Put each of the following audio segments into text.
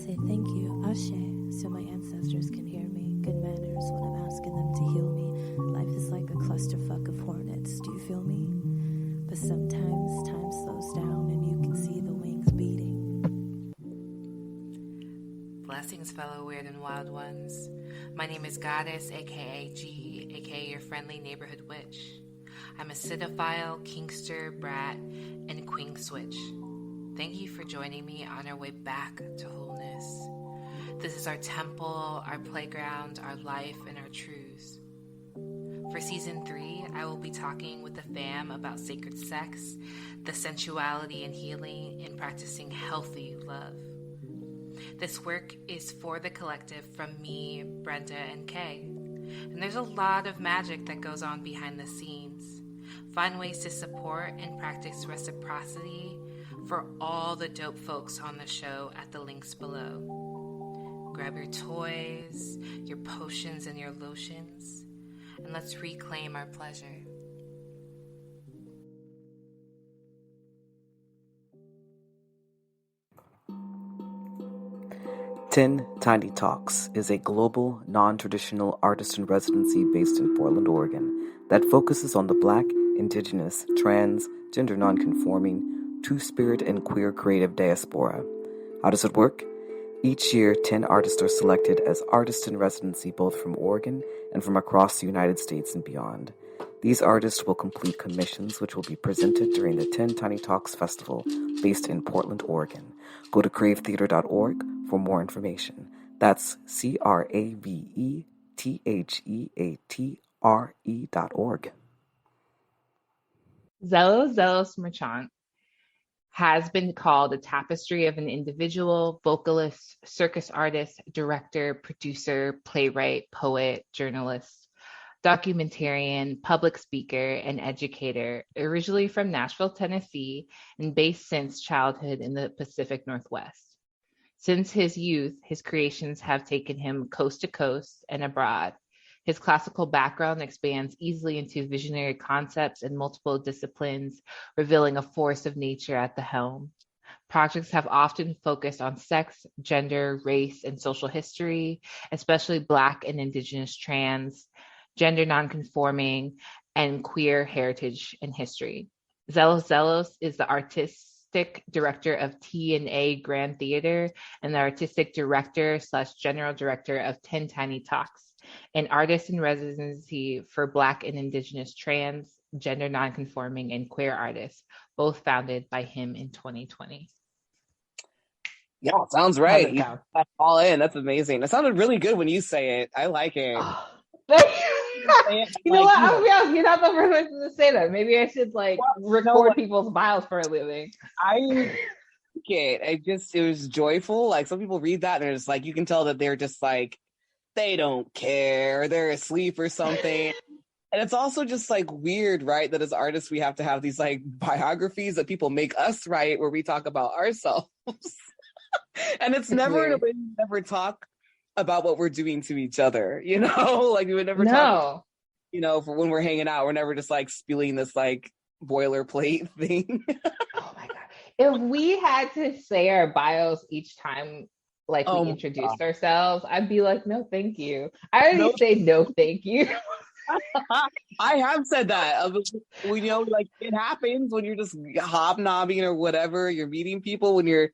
say thank you, Ashe, so my ancestors can hear me. Good manners when I'm asking them to heal me. Life is like a clusterfuck of hornets, do you feel me? But sometimes time slows down and you can see the wings beating. Blessings, fellow weird and wild ones. My name is Goddess, aka G, aka your friendly neighborhood witch. I'm a cinephile, kinkster, brat, and queen switch. Thank you for joining me on our way back to wholeness. This is our temple, our playground, our life, and our truths. For season 3, I will be talking with the fam about sacred sex, the sensuality and healing, and practicing healthy love. This work is for the collective from me, Brenda, and Kay. And there's a lot of magic that goes on behind the scenes. Find ways to support and practice reciprocity for all the dope folks on the show at the links below. Grab your toys, your potions, and your lotions, and let's reclaim our pleasure. Tin Tiny Talks is a global, non-traditional artist in residency based in Portland, Oregon, that focuses on the Black, Indigenous, trans, gender non-conforming, two-spirit, and queer creative diaspora. How does it work? Each year, 10 artists are selected as artists in residency both from Oregon and from across the United States and beyond. These artists will complete commissions which will be presented during the 10 Tiny Talks Festival based in Portland, Oregon. Go to cravetheater.org for more information. That's cravetheatre.org. Zeloszelos Marchandt has been called a tapestry of an individual, vocalist, circus artist, director, producer, playwright, poet, journalist, documentarian, public speaker, and educator, originally from Nashville, Tennessee, and based since childhood in the Pacific Northwest. Since his youth, his creations have taken him coast to coast and abroad. His classical background expands easily into visionary concepts in multiple disciplines, revealing a force of nature at the helm. Projects have often focused on sex, gender, race, and social history, especially Black and Indigenous, trans, gender nonconforming, and queer heritage and history. Zeloszelos is the artistic director of T&A Grand Theater and the artistic director / general director of 10 Tiny Talks, an artist in residency for Black and Indigenous, trans, gender nonconforming, and queer artists, both founded by him in 2020. Yeah, sounds right. You got all in. That's amazing. It sounded really good when you say it. I like it. Oh, thank you. You know what? I'll be honest, you're not the first person to say that. Maybe I should record people's bios for a living. It was joyful. Like, some people read that and they're just like, you can tell that they're just like, they don't care, they're asleep or something. And it's also just like weird, right, that as artists we have to have these like biographies that people make us write where we talk about ourselves. And it's never in a way we never talk about what we're doing to each other, you know? Like, we would never talk, you know, for when we're hanging out, we're never just like spewing this like boilerplate thing. Oh my God. If we had to say our bios each time we introduced ourselves, I'd be like, no, thank you. I already say no, thank you. I have said that. You know, like, it happens when you're just hobnobbing or whatever. You're meeting people when you're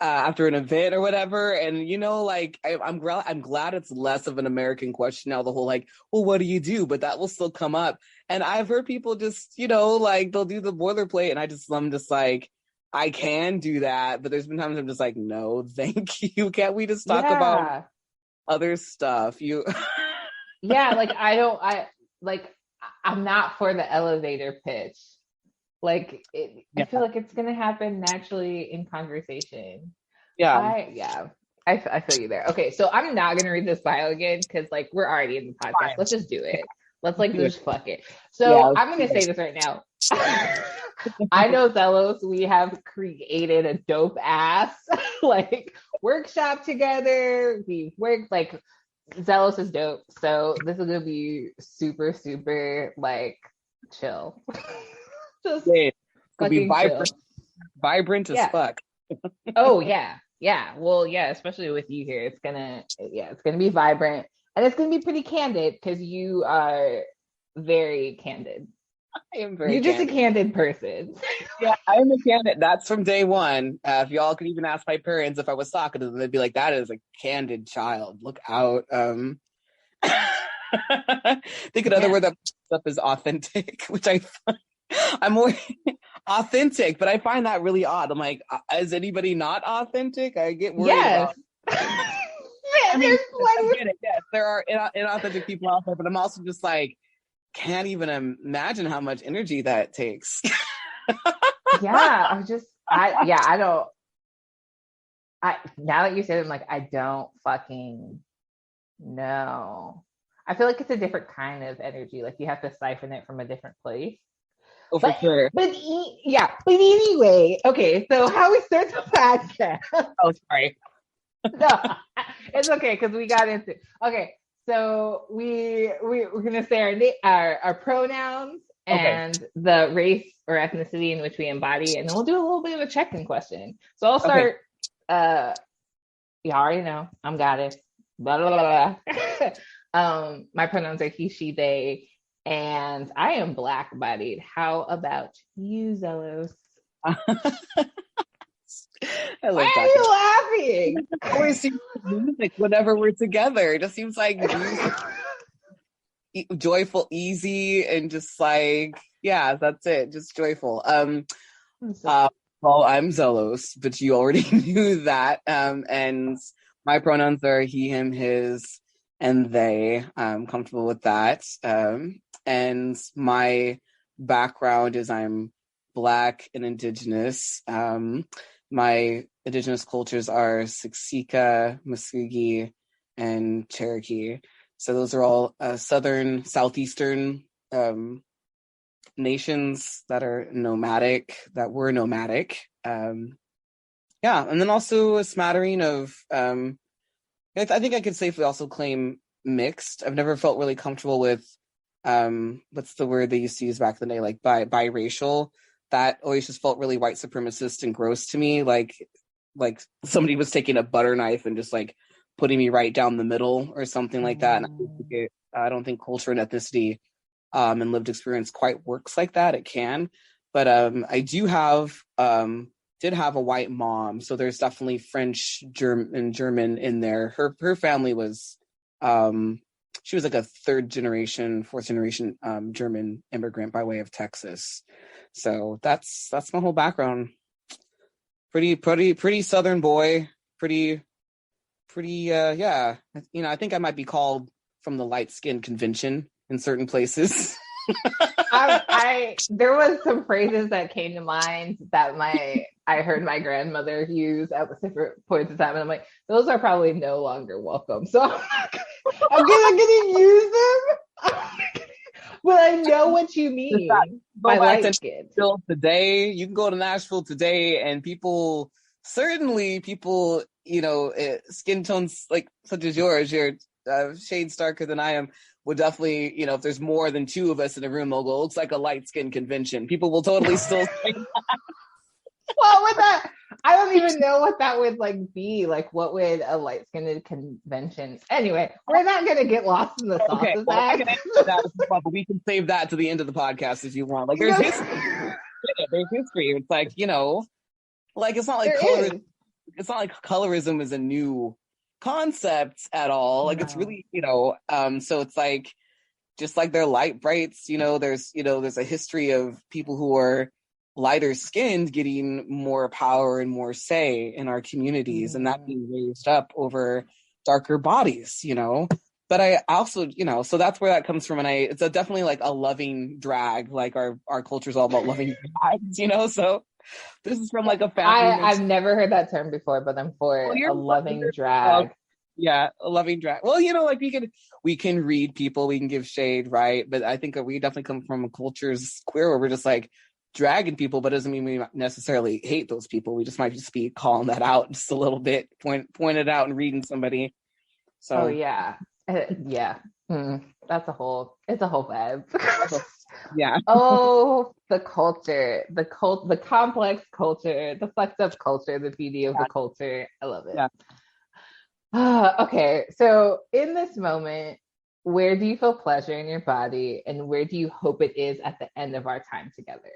after an event or whatever, and you know, like, I'm glad it's less of an American question now. The whole like, well, what do you do? But that will still come up, and I've heard people just, you know, like, they'll do the boilerplate, and I'm just like, I can do that, but there's been times I'm just like, no, thank you. Can't we just talk about other stuff? I'm not for the elevator pitch. I feel like it's gonna happen naturally in conversation. I feel you there. Okay, so I'm not gonna read this bio again because like we're already in the podcast. Fine. Let's just do it. Let's just fuck it. So I'm gonna say this right now. I know Zelos, we have created a dope ass workshop together. We've worked Zelos is dope. So this is gonna be super, super chill. Just be vibrant as fuck. Oh yeah. Yeah, well, yeah, especially with you here, it's gonna be vibrant and it's gonna be pretty candid because you are very candid. I am very You're just a candid. candid person. Yeah, I am a candid. That's from day one. If y'all could even ask my parents if I was talking to them, they'd be like, "That is a candid child. Look out." I think another word that pops up is authentic, which I'm more authentic, but I find that really odd. I'm like, is anybody not authentic? I get worried about. I mean, I get it. Yes, there are inauthentic people out there, but I'm also just like, can't even imagine how much energy that takes. Yeah, I don't. Now that you said it, I'm like, I don't fucking know. I feel like it's a different kind of energy. Like you have to siphon it from a different place. Oh, for sure. But anyway, okay. So how we start the podcast? Oh, sorry. No, it's okay because we got into. Okay, so we're gonna say our pronouns and the race or ethnicity in which we embody, and then we'll do a little bit of a check-in question. So I'll start. You already know I'm goddess. Blah blah blah. Blah. My pronouns are he, she, they, and I am black-bodied. How about you, Zelos? Why are you laughing? I always see music whenever we're together. It just seems like joyful, easy, and just like, yeah, that's it. Just joyful. Well, I'm Zelos, but you already knew that. And my pronouns are he, him, his, and they. I'm comfortable with that. And my background is I'm Black and Indigenous. My Indigenous cultures are Siksika, Muskogee, and Cherokee. So those are all southern, southeastern nations that are nomadic, that were nomadic. And then also a smattering of, I think I could safely also claim mixed. I've never felt really comfortable with, what's the word they used to use back in the day, like biracial. That always just felt really white supremacist and gross to me. Like somebody was taking a butter knife and just like putting me right down the middle or something like that. And I don't think culture and ethnicity and lived experience quite works like that. It can, but I did have a white mom, so there's definitely French, German in there. Her family was she was like a fourth generation German immigrant by way of Texas. So that's my whole background. Pretty Southern boy. Pretty. Yeah. I think I might be called from the light skin convention in certain places. There was some phrases that came to mind that I heard my grandmother use at different points in time, and I'm like, those are probably no longer welcome. So I'm gonna use them. But I know what you mean by light skin. Today, you can go to Nashville today, and people, skin tones like such as yours, you're shades darker than I am, would definitely, if there's more than two of us in the room, they'll go, looks like a light skin convention. People will totally still say that. Well, with that, I don't even know what that would be. Like, what would a light skinned convention? Anyway, we're not gonna get lost in the sauce of that. But we can save that to the end of the podcast if you want. Like, there's history. There's history. It's like, it's not like colorism. It's not like colorism is a new concept at all. Like, it's really, so it's like, just like they're light brights, there's a history of people who are lighter skinned getting more power and more say in our communities, and that being raised up over darker bodies, but I also, so that's where that comes from. And it's definitely like a loving drag. Like our culture is all about loving drags, so this is from like a family. I've never heard that term before, but I'm for a loving drag. Yeah, a loving drag. Well, we can read people, we can give shade, right? But I think we definitely come from a culture's queer where we're just like dragging people, but doesn't mean we necessarily hate those people. We just might just be calling that out just a little bit, point it out and reading somebody. So yeah. That's it's a whole vibe. Yeah. Oh, the culture, the complex culture, the fucked up culture, the beauty of the culture. I love it. Yeah. Okay, so in this moment, where do you feel pleasure in your body, and where do you hope it is at the end of our time together?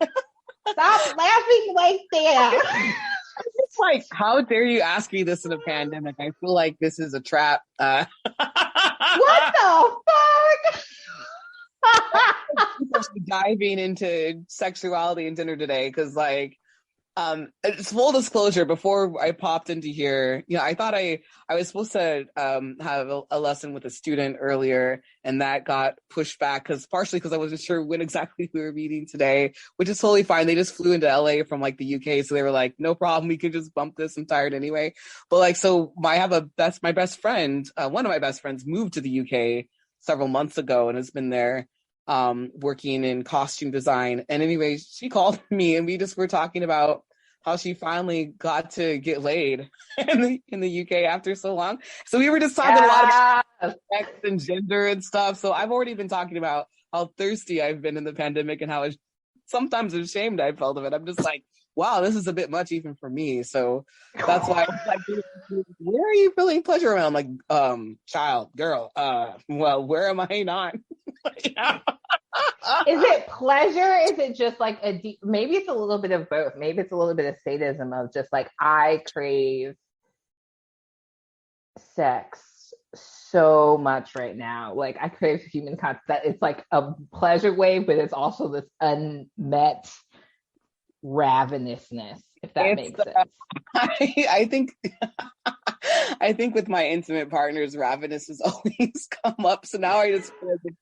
Stop laughing like that. It's like, how dare you ask me this in a pandemic? I feel like this is a trap. What the fuck? Diving into sexuality and dinner today, because like, it's full disclosure, before I popped into here, I thought I was supposed to have a lesson with a student earlier, and that got pushed back partially because I wasn't sure when exactly we were meeting today, which is totally fine. They just flew into LA from like the UK, so they were like, no problem, we could just bump this. I'm tired anyway. But like, so I have my best friend, one of my best friends moved to the UK several months ago and has been there working in costume design. And anyway, she called me and we just were talking about how she finally got to get laid in the UK after so long. So we were just talking a lot about sex and gender and stuff. So I've already been talking about how thirsty I've been in the pandemic and how sometimes ashamed I felt of it. I'm just like, wow, this is a bit much even for me. So that's why I was like, where are you feeling pleasure around? I'm like, child, girl, well, where am I not? Yeah. Is it pleasure? Is it just like maybe it's a little bit of both. Maybe it's a little bit of sadism of just like, I crave sex so much right now. Like I crave human contact. It's like a pleasure wave, but it's also this unmet ravenousness, if that makes sense. I think I think with my intimate partners, ravenous has always come up. So now I just feel like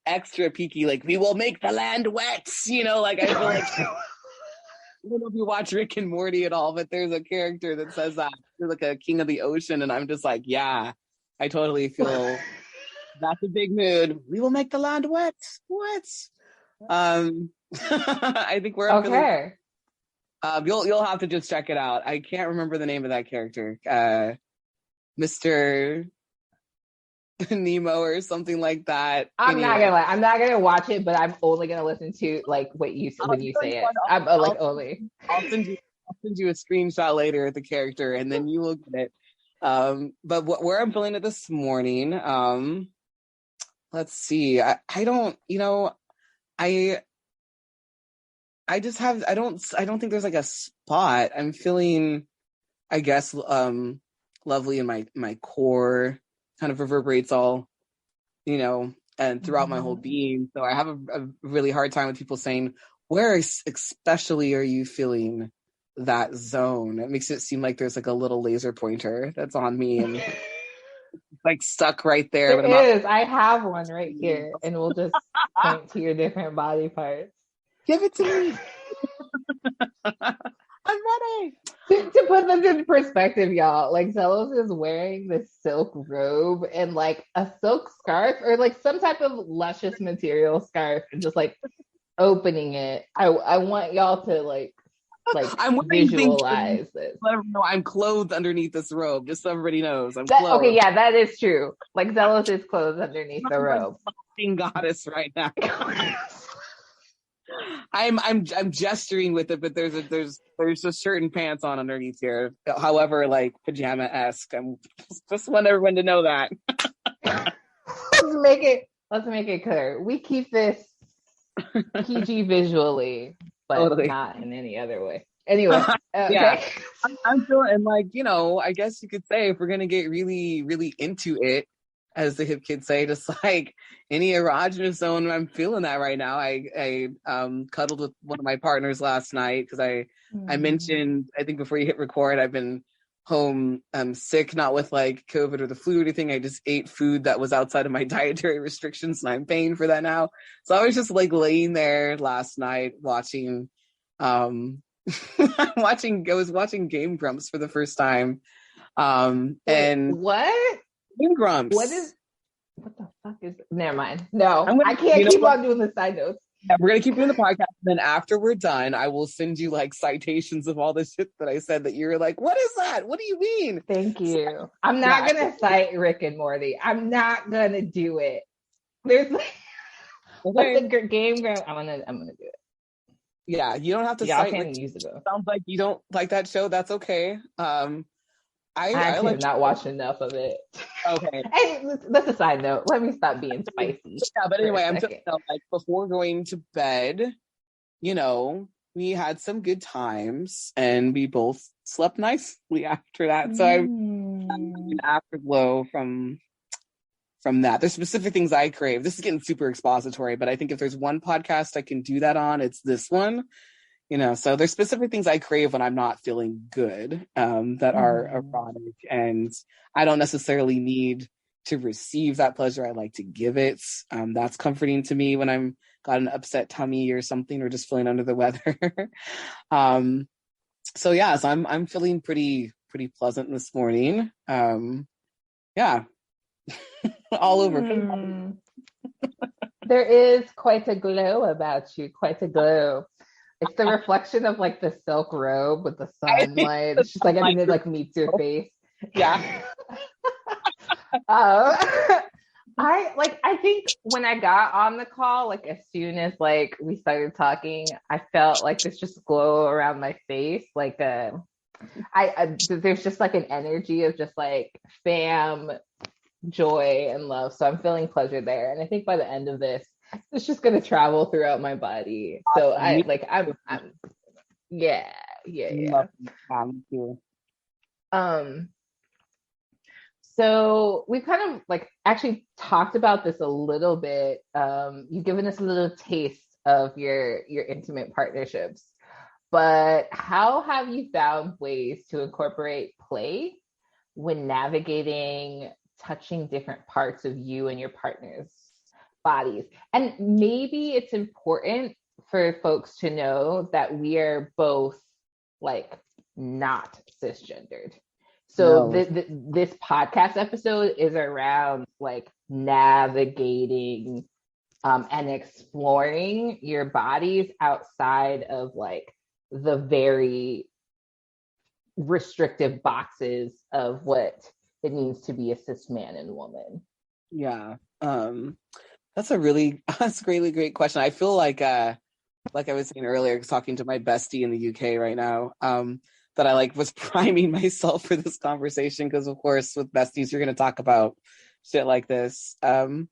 extra peaky, like, we will make the land wet, like I feel like I don't know if you watch Rick and Morty at all, but there's a character that says that you're like a king of the ocean, and I'm just like, yeah, I totally feel that's a big mood. We will make the land wet. I think we're okay. You'll have to just check it out. I can't remember the name of that character. Mr. Nemo or something like that. I'm not gonna watch it, but I'm only gonna listen to like what you when you say it. I'll send you a screenshot later of the character, and then you will get it. But where I'm feeling it this morning, let's see. I don't, I just have, I don't think there's like a spot. I'm feeling, I guess, lovely in my core, kind of reverberates all, and throughout my whole being. So I have a really hard time with people saying, where especially are you feeling that zone? It makes it seem like there's like a little laser pointer that's on me and like stuck right there. I have one right here, and we'll just point to your different body parts. Give it to me. I'm ready. To put this in perspective, y'all, like Zelos is wearing this silk robe and like a silk scarf or like some type of luscious material scarf, and just like opening it. I want y'all to like I'm visualize this. Let everyone know I'm clothed underneath this robe, just so everybody knows I'm clothed. Okay, yeah, that is true. Like Zelos is clothed underneath the robe. Fucking goddess right now. I'm gesturing with it, but there's just certain pants on underneath here. However, like pajama-esque. I'm just want everyone to know that. Let's make it clear. We keep this PG visually, but totally not in any other way. Anyway, okay. Yeah, I'm feeling like, I guess you could say, if we're gonna get really, really into it, as the hip kids say, just like any erogenous zone, I'm feeling that right now. I cuddled with one of my partners last night because I mentioned, I think before you hit record, I've been home sick, not with like COVID or the flu or anything. I just ate food that was outside of my dietary restrictions, and I'm paying for that now. So I was just like laying there last night watching I was watching Game Grumps for the first time. And what? Game Grumps. What the fuck is? Never mind. No, I can't keep on doing the side notes. Yeah, we're gonna keep doing the podcast. And then after we're done, I will send you like citations of all the shit that I said that you're like, what is that? What do you mean? Thank you. I'm not gonna cite Rick and Morty. I'm not gonna do it. There's like, What's the game, girl? I'm gonna do it. Yeah, you don't have to Y'all cite can use it though. sounds like you don't like that show. That's okay. I I actually like have not watched enough of it. okay. Hey, that's a side note. Let me stop being spicy. Yeah, but for a anyway, I'm second. just like before going to bed, you know, we had some good times and we both slept nicely after that. So I'm an afterglow from that. There's specific things I crave. This is getting super expository, but I think if there's one podcast I can do that on, it's this one. You know, so there's specific things I crave when I'm not feeling good, that are erotic, and I don't necessarily need to receive that pleasure. I like to give it. That's comforting to me when I'm got an upset tummy or something, or just feeling under the weather. So yeah, so I'm feeling pretty pleasant this morning. Yeah, all over. There is quite a glow about you, quite a glow. It's the reflection of like the silk robe with the sunlight. It's just like everything that like meets your face. Yeah. I think when I got on the call, like as soon as like we started talking, I felt like this just glow around my face. Like there's just like an energy of just like fam, joy, and love. So I'm feeling pleasure there. And I think by the end of this, it's just gonna travel throughout my body. So I'm yeah. Thank you. So we kind of like actually talked about this a little bit. You've given us a little taste of your intimate partnerships, but how have you found ways to incorporate play when navigating touching different parts of you and your partner's bodies? And maybe it's important for folks to know that we are both like not cisgendered. So this podcast episode is around like navigating and exploring your bodies outside of like the very restrictive boxes of what it means to be a cis man and woman. Yeah. That's a really great question. I feel like I was saying earlier, talking to my bestie in the UK right now, that I like was priming myself for this conversation because of course with besties you're going to talk about shit like this. But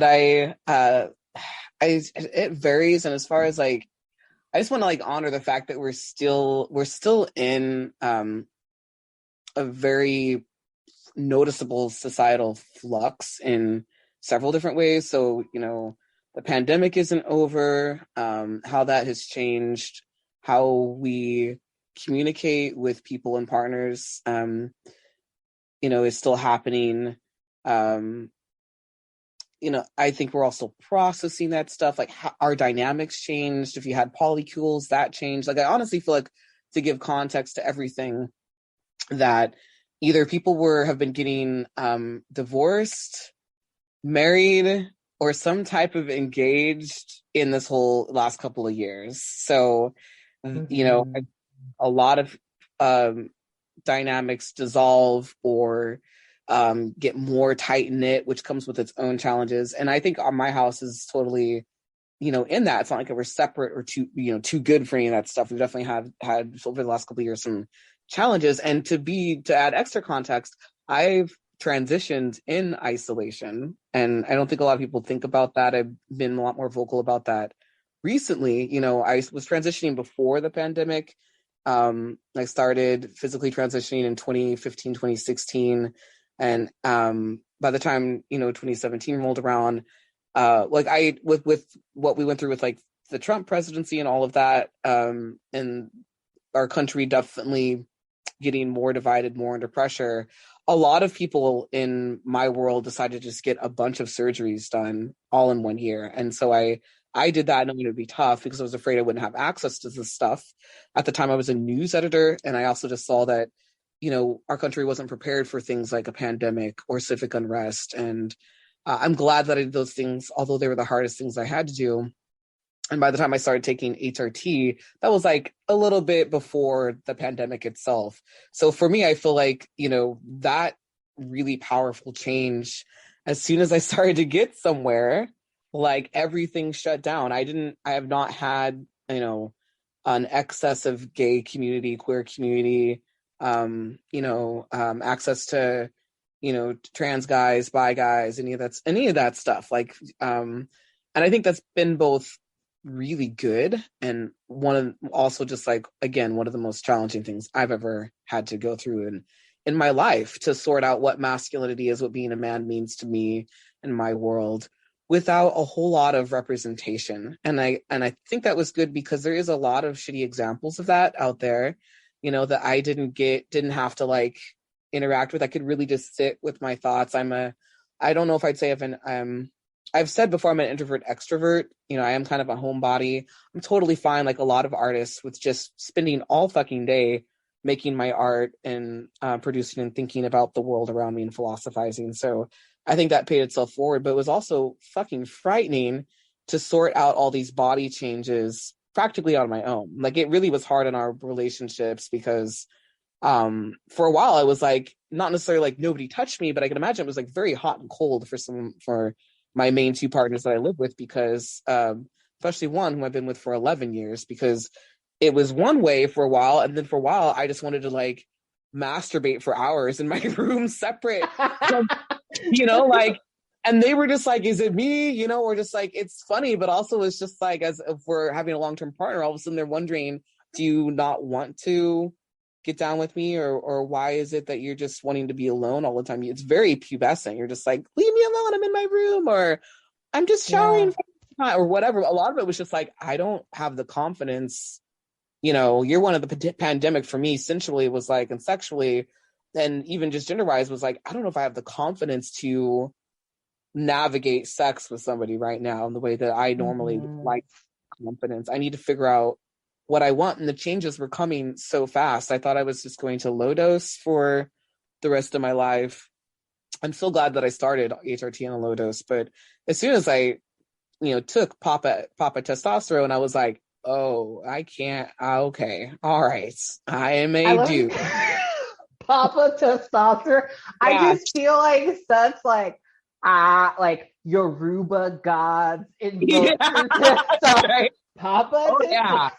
it varies, and as far as like, I just want to like honor the fact that we're still in a very noticeable societal flux in several different ways. So, you know, the pandemic isn't over, how that has changed how we communicate with people and partners, you know, is still happening. You know, I think we're also processing that stuff, like how our dynamics changed. If you had polycules, that changed. Like, I honestly feel like, to give context to everything, that either people have been getting divorced, married, or some type of engaged in this whole last couple of years. So, you know, a lot of dynamics dissolve or get more tight knit, which comes with its own challenges. And I think my house is totally, you know, in that. It's not like we're separate or too good for any of that stuff. We've definitely had over the last couple of years some challenges. And to add extra context, I've transitioned in isolation, and I don't think a lot of people think about that. I've been a lot more vocal about that recently. You know, I was transitioning before the pandemic. I started physically transitioning in 2015, 2016. And by the time, you know, 2017 rolled around, like with what we went through with like the Trump presidency and all of that, and our country definitely getting more divided, more under pressure, a lot of people in my world decided to just get a bunch of surgeries done all in 1 year. And so I did that, knowing it would be tough because I was afraid I wouldn't have access to this stuff. At the time, I was a news editor, and I also just saw that, you know, our country wasn't prepared for things like a pandemic or civic unrest. And I'm glad that I did those things, although they were the hardest things I had to do. And by the time I started taking HRT, that was like a little bit before the pandemic itself. So for me, I feel like, you know, that really powerful change, as soon as I started to get somewhere, like everything shut down. I have not had, you know, an excess of gay community, queer community, access to, you know, trans guys, bi guys, any of that stuff. Like, and I think that's been both really good and also just like, again, one of the most challenging things I've ever had to go through in my life, to sort out what masculinity is, what being a man means to me in my world, without a whole lot of representation. And I think that was good, because there is a lot of shitty examples of that out there, you know, that I didn't have to like interact with. I could really just sit with my thoughts. I don't know if I'd say I've said before, I'm an introvert extrovert. You know, I am kind of a homebody. I'm totally fine, like a lot of artists, with just spending all fucking day making my art and producing and thinking about the world around me and philosophizing. So I think that paid itself forward, but it was also fucking frightening to sort out all these body changes practically on my own. Like, it really was hard in our relationships, because for a while I was like, not necessarily like nobody touched me, but I can imagine it was like very hot and cold for my main two partners that I live with, because especially one who I've been with for 11 years, because it was one way for a while, and then for a while I just wanted to like masturbate for hours in my room separate from, you know, like, and they were just like, is it me? You know, or just like, it's funny, but also it's just like, as if we're having a long-term partner, all of a sudden they're wondering, do you not want to get down with me, or why is it that you're just wanting to be alone all the time? It's very pubescent. You're just like, leave me alone, I'm in my room, or I'm just showering, or whatever. A lot of it was just like, I don't have the confidence. You know, you're one of the pandemic for me, sensually, was like, and sexually, and even just gender-wise, was like, I don't know if I have the confidence to navigate sex with somebody right now in the way that I normally like confidence. I need to figure out what I want, and the changes were coming so fast. I thought I was just going to low dose for the rest of my life. I'm so glad that I started HRT on a low dose, but as soon as I, you know, took Papa testosterone, I was like, oh, I can't. Okay, all right, I may do. Papa testosterone. Yeah. I just feel like such like Yoruba gods invoke right. Papa testosterone. Yeah.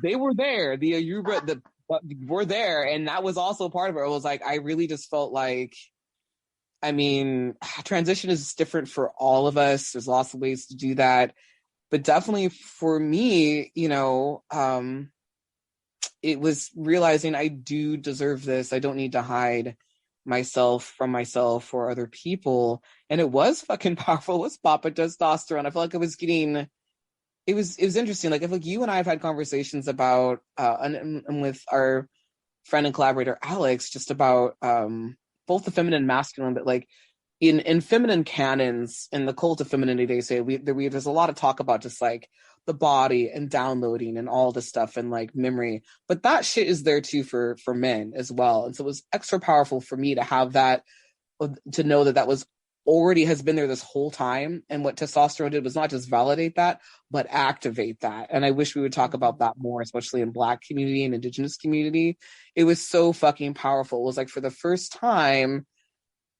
They were there. The Yoruba were there, and that was also part of it. It was like, I really just felt like, I mean, transition is different for all of us. There's lots of ways to do that. But definitely for me, you know, it was realizing I do deserve this. I don't need to hide myself from myself or other people. And it was fucking powerful. It was Papa testosterone. I felt like I was getting, it was interesting. Like, if like you and I have had conversations about, and with our friend and collaborator, Alex, just about both the feminine and masculine, but like, in feminine canons, in the cult of femininity, they say there's a lot of talk about just like the body and downloading and all this stuff and like memory, but that shit is there too for men as well. And so it was extra powerful for me to have that, to know that was already has been there this whole time. And what testosterone did was not just validate that, but activate that. And I wish we would talk about that more, especially in Black community and Indigenous community. It was so fucking powerful. It was like, for the first time,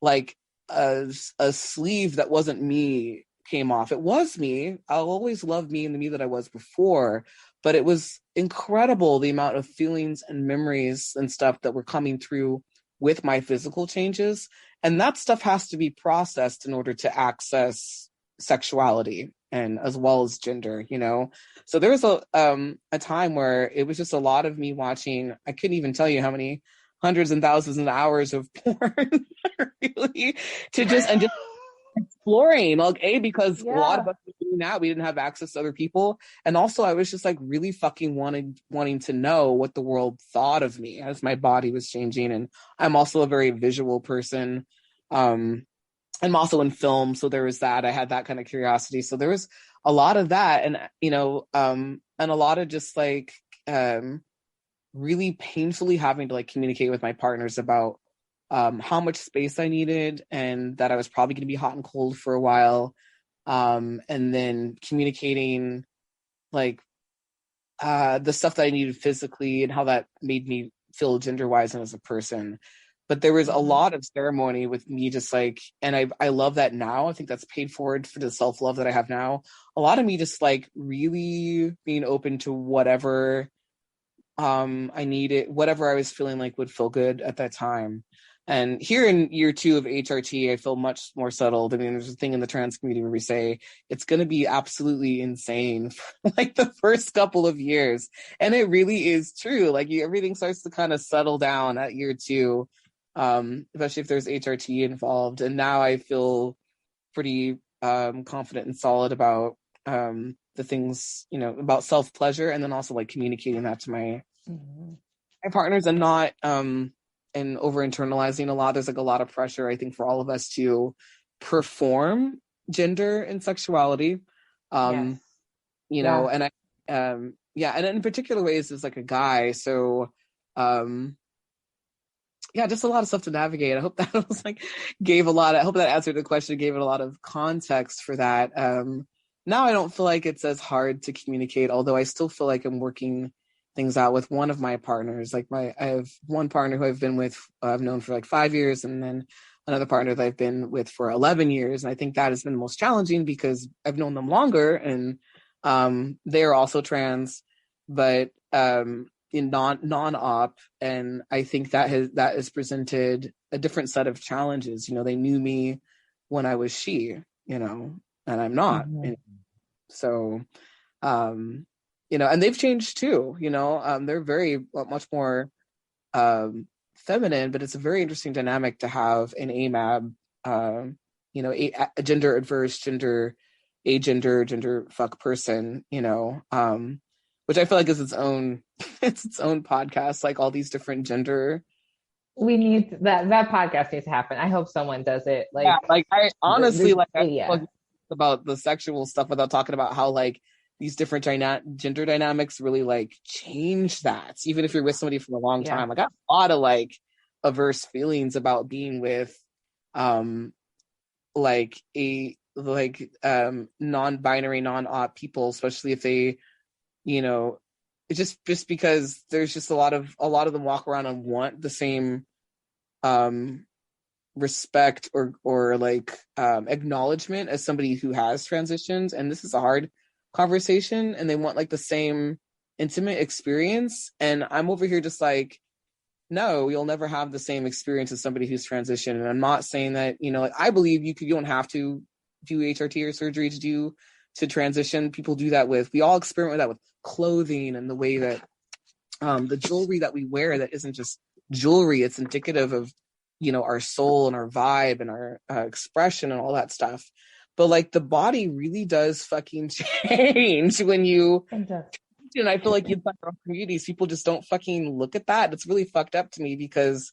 like, a sleeve that wasn't me came off. It was me. I'll always love me and the me that I was before, but it was incredible the amount of feelings and memories and stuff that were coming through with my physical changes. And that stuff has to be processed in order to access sexuality and as well as gender, you know? So there was a time where it was just a lot of me watching, I couldn't even tell you how many hundreds and thousands of hours of porn, really, to just exploring, like, because a lot of us were doing that. We didn't have access to other people. And also I was just like really fucking wanting to know what the world thought of me as my body was changing. And I'm also a very visual person. I'm also in film. So there was that. I had that kind of curiosity. So there was a lot of that. And, you know, and a lot of just like, really painfully having to like communicate with my partners about how much space I needed, and that I was probably going to be hot and cold for a while, and then communicating like the stuff that I needed physically and how that made me feel gender-wise and as a person. But there was a lot of ceremony with me just like, and I love that now. I think that's paid forward for the self-love that I have now. A lot of me just like really being open to whatever I needed, whatever I was feeling like would feel good at that time. And here in year 2 of HRT, I feel much more settled. I mean, there's a thing in the trans community where we say it's going to be absolutely insane for like the first couple of years. And it really is true. Like everything starts to kind of settle down at year 2, especially if there's HRT involved. And now I feel pretty confident and solid about the things, you know, about self-pleasure, and then also like communicating that to my partners and not and over internalizing a lot. There's like a lot of pressure, I think, for all of us to perform gender and sexuality. You know, and I and in particular ways as like a guy. So just a lot of stuff to navigate. I hope that was like I hope that answered the question, gave it a lot of context for that. Now I don't feel like it's as hard to communicate, although I still feel like I'm working things out with one of my partners. Like I have one partner who I've been with, I've known for like 5 years, and then another partner that I've been with for 11 years. And I think that has been the most challenging because I've known them longer, and they're also trans, but in non-op. And I think that has presented a different set of challenges. You know, they knew me when I was she, you know, and I'm not. So, you know, and they've changed too, you know, they're very much more feminine, but it's a very interesting dynamic to have an AMAB, you know, a gender adverse, gender fuck person, you know, which I feel like is its own podcast, like all these different gender. We need that podcast needs to happen. I hope someone does it. Like, I honestly about the sexual stuff without talking about how like these different gender dynamics really like change that. Even if you're with somebody for a long time, like I have a lot of like averse feelings about being with non-binary, non-op people, especially if they, you know, it's just because there's just a lot of them walk around and want the same respect or like acknowledgement as somebody who has transitioned, and this is a hard conversation, and they want like the same intimate experience, and I'm over here just like, no, you'll never have the same experience as somebody who's transitioned. And I'm not saying that, you know, like I believe you don't have to do HRT or surgery to transition. People do that we all experiment with that with clothing and the way that the jewelry that we wear that isn't just jewelry, it's indicative of, you know, our soul and our vibe and our expression and all that stuff. But like the body really does fucking change when you, and I feel like in communities, people just don't fucking look at that. It's really fucked up to me because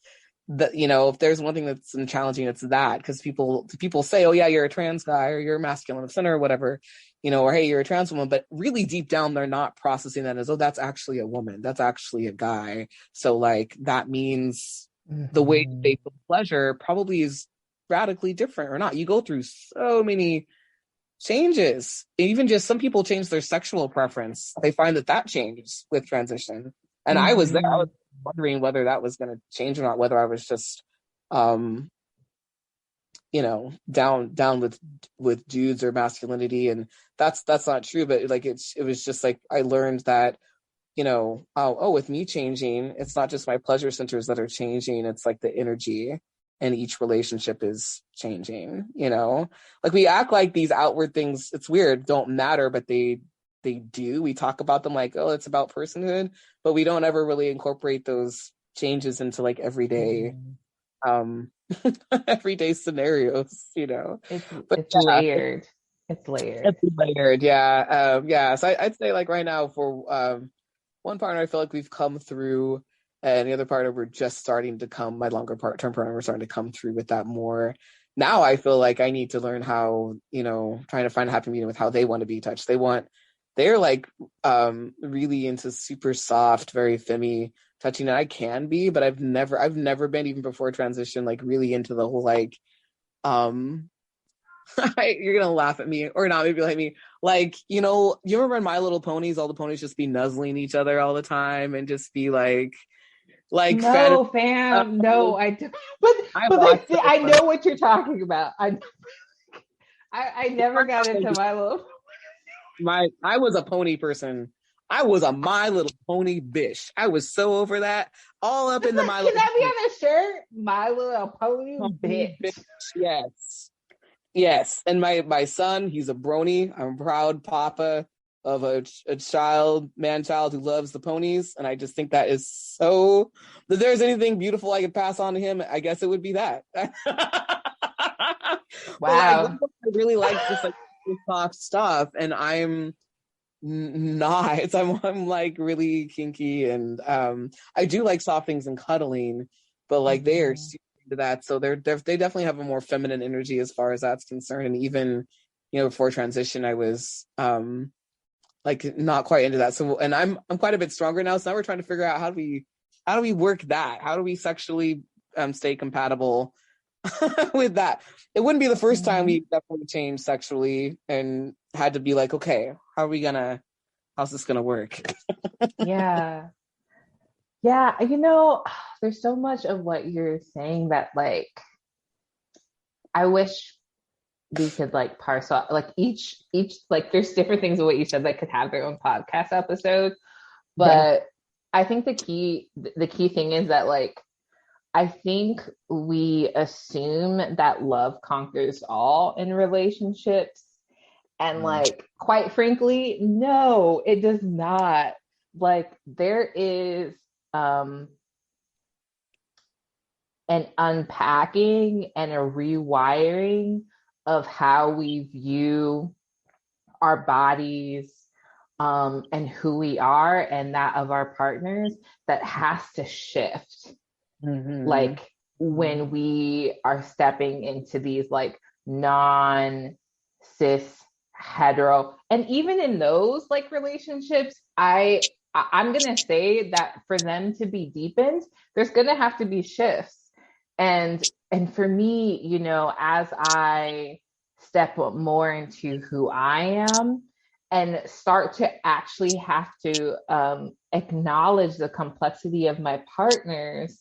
you know, if there's one thing that's challenging, it's that, because people say, oh yeah, you're a trans guy or you're a masculine center or whatever, you know, or hey, you're a trans woman, but really deep down they're not processing that as, oh, that's actually a woman, that's actually a guy. So like that means the way they feel pleasure probably is radically different or not. You go through so many changes. Even just some people change their sexual preference. They find that changes with transition. And I was there. I was wondering whether that was going to change or not, whether I was just, you know, down with dudes or masculinity. And that's not true. But like, it was just like, I learned that, you know, with me changing, it's not just my pleasure centers that are changing. It's like the energy and each relationship is changing, you know, like we act like these outward things, it's weird, don't matter, but they do. We talk about them like, oh, it's about personhood, but we don't ever really incorporate those changes into like everyday everyday scenarios, you know. It's layered. It's layered. Yeah. So I'd say like right now for one partner, I feel like we've come through, and the other partner, we're just starting to come, my longer term partner, we're starting to come through with that more. Now I feel like I need to learn how, you know, trying to find a happy medium with how they want to be touched. They're like really into super soft, very femmy touching, and I can be, but I've never been, even before transition, like really into the whole like you're gonna laugh at me or not, maybe like me, like, you know, you remember in My Little Ponies, all the ponies just be nuzzling each other all the time and just be like, like No, fantasy. fam. No, I do. But I but watched see, it. I know what you're talking about. I never got into My Little. I was a pony person. I was a My Little Pony bitch. I was so over that. All up in the My Can Little that be Pony. on a shirt? My Little Pony, bitch. Yes. Yes. And my son, he's a brony. I'm a proud papa of a man child who loves the ponies. And I just think that is so, if there's anything beautiful I could pass on to him, I guess it would be that. Wow. But I really like just like soft stuff. And I'm not. I'm like really kinky, and I do like soft things and cuddling, but like they are super into that. So they definitely have a more feminine energy as far as that's concerned. And even before transition, I was like not quite into that. So and I'm quite a bit stronger now. So now we're trying to figure out how do we work that? How do we sexually stay compatible with that? It wouldn't be the first time we definitely changed sexually and had to be like, okay, how's this gonna work? Yeah. There's so much of what you're saying that like I wish we could like parse out like each like there's different things of what you said that could have their own podcast episode. But I think the key thing is that like I think we assume that love conquers all in relationships. And like, quite frankly, no, it does not. Like, there is an unpacking and a rewiring of how we view our bodies and who we are and that of our partners that has to shift. Like when we are stepping into these like non-cis hetero, and even in those like relationships, I'm gonna say that for them to be deepened, there's gonna have to be shifts. And for me, as I step more into who I am and start to actually have to acknowledge the complexity of my partners,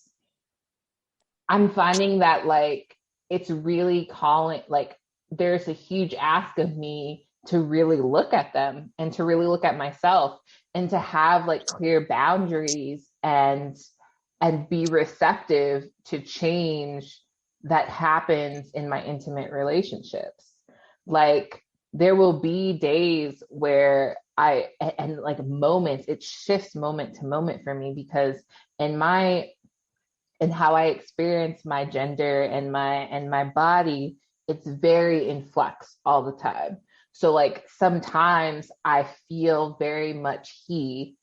I'm finding that like it's really calling, like there's a huge ask of me to really look at them and to really look at myself and to have like clear boundaries and be receptive to change that happens in my intimate relationships. Like there will be days where and like moments, it shifts moment to moment for me because in how I experience my gender and my body, it's very in flux all the time. So like sometimes I feel very much he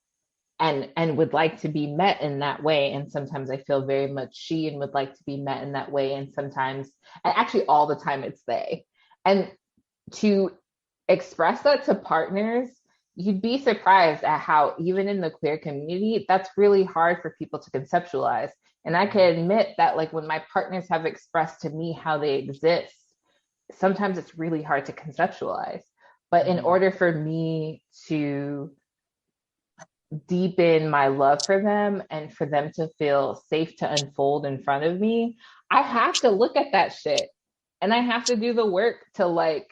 and would like to be met in that way. And sometimes I feel very much she and would like to be met in that way. And sometimes, and actually all the time it's they. And to express that to partners, you'd be surprised at how even in the queer community, that's really hard for people to conceptualize. And I can admit that like when my partners have expressed to me how they exist, sometimes it's really hard to conceptualize. But in order for me to deepen my love for them and for them to feel safe to unfold in front of me, I have to look at that shit. And I have to do the work to like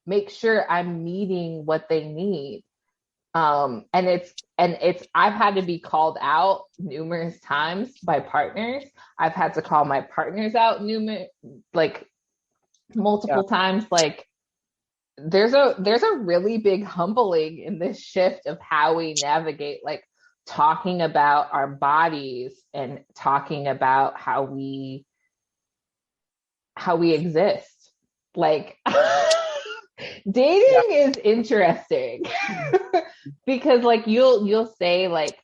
make sure I'm meeting what they need. And it's I've had to be called out numerous times by partners. I've had to call my partners out multiple times. Like there's a really big humbling in this shift of how we navigate like talking about our bodies and talking about how we exist. Like dating is interesting because like you'll say like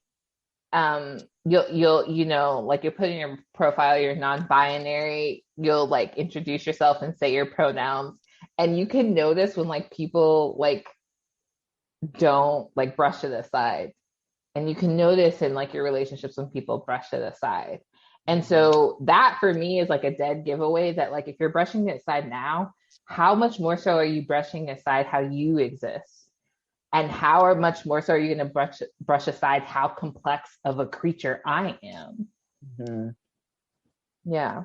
you'll like you're putting your profile, you're non-binary, you'll like introduce yourself and say your pronouns, and you can notice when like people like don't like brush it aside, and you can notice in like your relationships when people brush it aside. And so that for me is like a dead giveaway that like if you're brushing it aside now, how much more so are you brushing aside how you exist? And how much more so are you going to brush aside how complex of a creature I am? Mm-hmm. Yeah.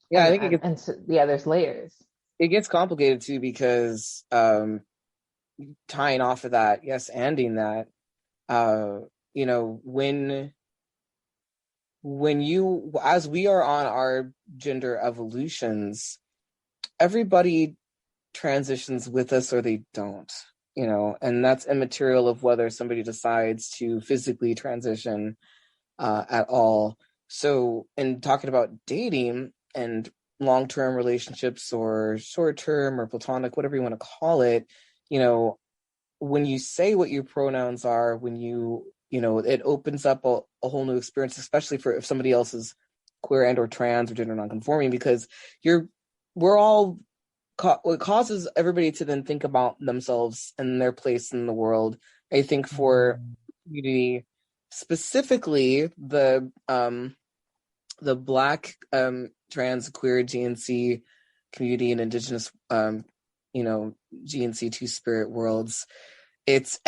Yeah, I think so, yeah, there's layers. It gets complicated too because tying off of that, yes, ending that, you know, when you, as we are on our gender evolutions, everybody transitions with us or they don't, you know, and that's immaterial of whether somebody decides to physically transition at all. So, in talking about dating and long-term relationships or short-term or platonic, whatever you want to call it, you know, when you say what your pronouns are, when you know, it opens up a whole new experience, especially for if somebody else is queer and or trans or gender nonconforming, because we're all what causes everybody to then think about themselves and their place in the world. I think for community, specifically the Black trans queer GNC community and Indigenous you know, GNC two-spirit worlds, it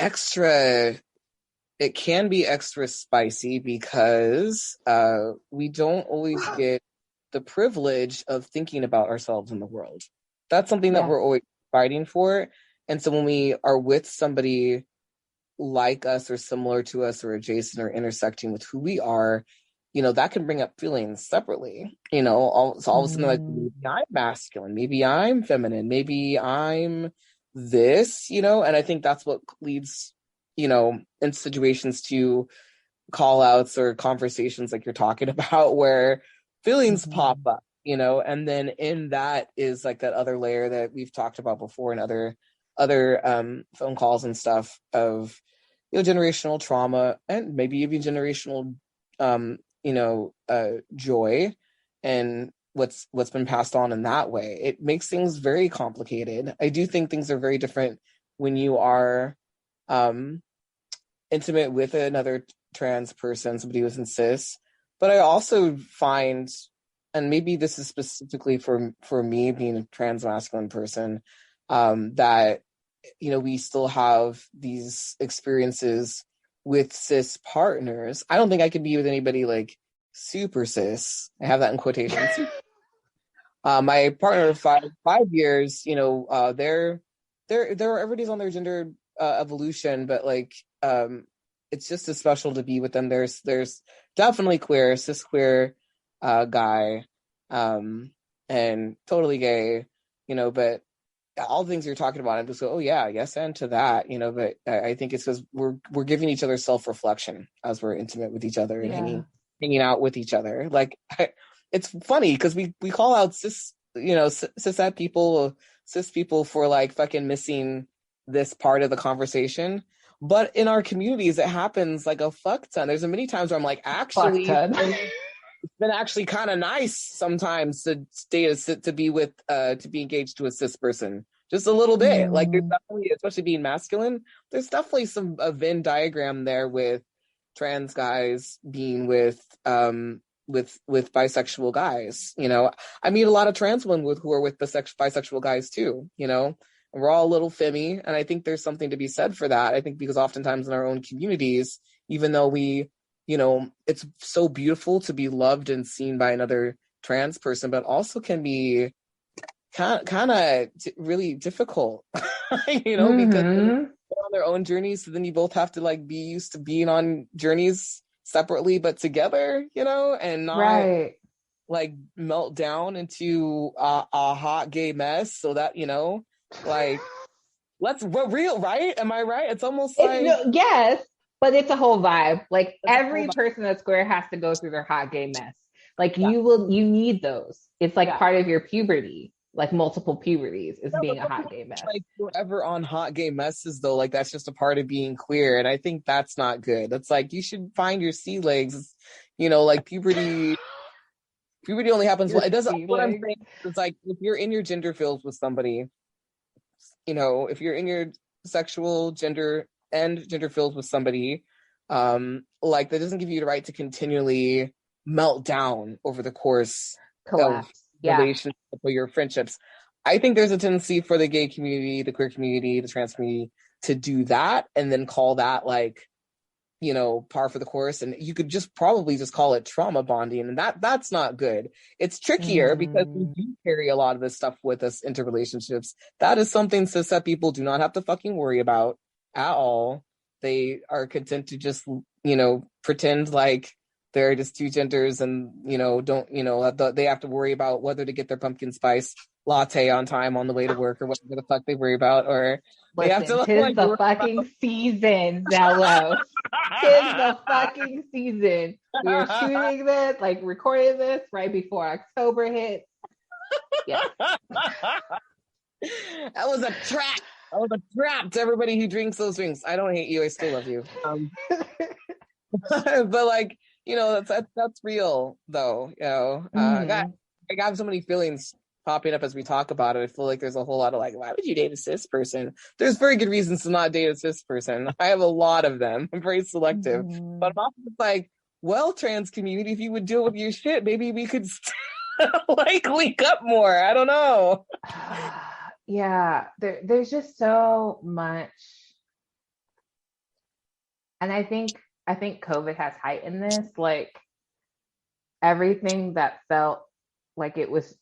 can be extra spicy because we don't always get the privilege of thinking about ourselves in the world. That's something that we're always fighting for. And so when we are with somebody like us or similar to us or adjacent or intersecting with who we are, you know, that can bring up feelings separately. You know, all of a sudden, like, maybe I'm masculine, maybe I'm feminine, maybe I'm this, you know, and I think that's what leads, you know, in situations to call outs or conversations like you're talking about where feelings pop up, you know, and then in that is like that other layer that we've talked about before in other phone calls and stuff of, you know, generational trauma and maybe even generational you know, joy and what's been passed on in that way. It makes things very complicated. I do think things are very different when you are intimate with another trans person, somebody who's in cis. But I also find, and maybe this is specifically for me being a trans masculine person, that, you know, we still have these experiences with cis partners. I don't think I could be with anybody like super cis. I have that in quotations. My partner of 5 years, you know, they're everybody's on their gender evolution, but like it's just as special to be with them. There's definitely cis queer guy, and totally gay, you know, but all the things you're talking about, I'm just go, oh yeah, yes, and to that, you know. But I think it's because we're giving each other self-reflection as we're intimate with each other and hanging out with each other. Like, it's funny because we call out cis, you know, cis people for like fucking missing this part of the conversation. But in our communities, it happens like a fuck ton. There's many times where I'm like, actually, it's been actually kind of nice sometimes to be engaged to a cis person just a little bit. Like, there's definitely, especially being masculine, there's definitely a Venn diagram there with trans guys being with bisexual guys. You know, I meet a lot of trans women who are with bisexual guys too, you know, and we're all a little femmy. And I think there's something to be said for that. I think because oftentimes in our own communities, even though we, you know, it's so beautiful to be loved and seen by another trans person, but also can be kind of really difficult, you know, because they're on their own journeys. So then you both have to like be used to being on journeys separately, but together, you know, and not like melt down into a hot gay mess. So that, you know, like, we're real, right? Am I right? It's almost like, yes. But it's a whole vibe. Like, every person that's queer has to go through their hot gay mess. Like, you need those. It's like part of your puberty, like multiple puberties is being a hot gay mess. Like, whoever on hot gay messes though, like that's just a part of being queer. And I think that's not good. That's like, you should find your sea legs, you know, like puberty only happens. It doesn't, what I'm saying is like, if you're in your gender fields with somebody, you know, if you're in your sexual gender and gender fields with somebody, like, that doesn't give you the right to continually melt down over the course of relationship or your friendships. I think there's a tendency for the gay community, the queer community, the trans community to do that and then call that like, you know, par for the course. And you could just probably just call it trauma bonding. And that's not good. It's trickier because we do carry a lot of this stuff with us into relationships. That is something cishet people do not have to fucking worry about at all. They are content to just, you know, pretend like they're just two genders and, you know, don't, you know, they have to worry about whether to get their pumpkin spice latte on time on the way to work or whatever the fuck they worry about. Or they have to Listen, tis the fucking season, Zello. Tis the fucking season. We are shooting this, like recording this right before October hits. Yeah. That was a trap. That was a trap to everybody who drinks those drinks. I don't hate you. I still love you. But like, you know, that's real though. You know, I got so many feelings popping up as we talk about it. I feel like there's a whole lot of like, why would you date a cis person? There's very good reasons to not date a cis person. I have a lot of them. I'm very selective. But I'm also like, well, trans community, if you would deal with your shit, maybe we could like link up more. I don't know. Yeah, there's just so much. And I think COVID has heightened this, like everything that felt like it was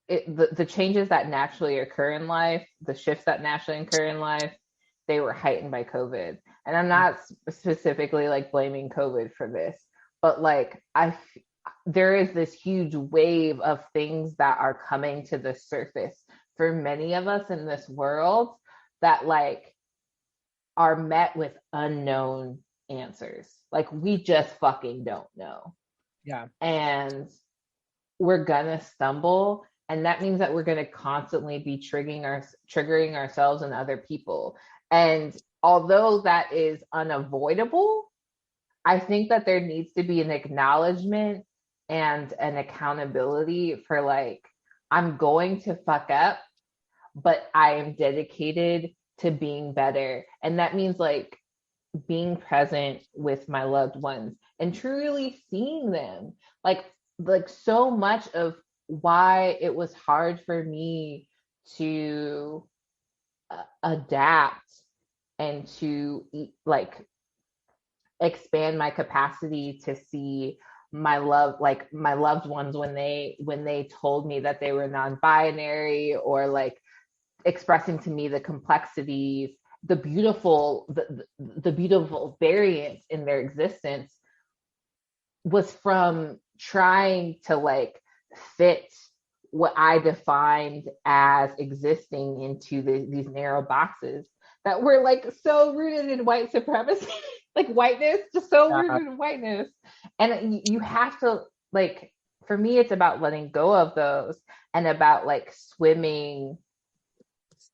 the changes that naturally occur in life, the shifts that naturally occur in life, they were heightened by COVID. And I'm not specifically like blaming COVID for this, but like there is this huge wave of things that are coming to the surface for many of us in this world that like are met with unknown answers. Like we just fucking don't know. Yeah. And we're gonna stumble. And that means that we're going to constantly be triggering ourselves and other people. And although that is unavoidable, I think that there needs to be an acknowledgement and an accountability for like, I'm going to fuck up, but I am dedicated to being better. And that means like being present with my loved ones and truly seeing them. Like so much of why it was hard for me to adapt and to like expand my capacity to see my loved ones when they told me that they were non-binary, or like expressing to me the complexities, the beautiful variance in their existence, was from trying to like fit what I defined as existing into these narrow boxes that were like so rooted in white supremacy, like whiteness, just so rooted in whiteness. And you have to like, for me, it's about letting go of those and about like swimming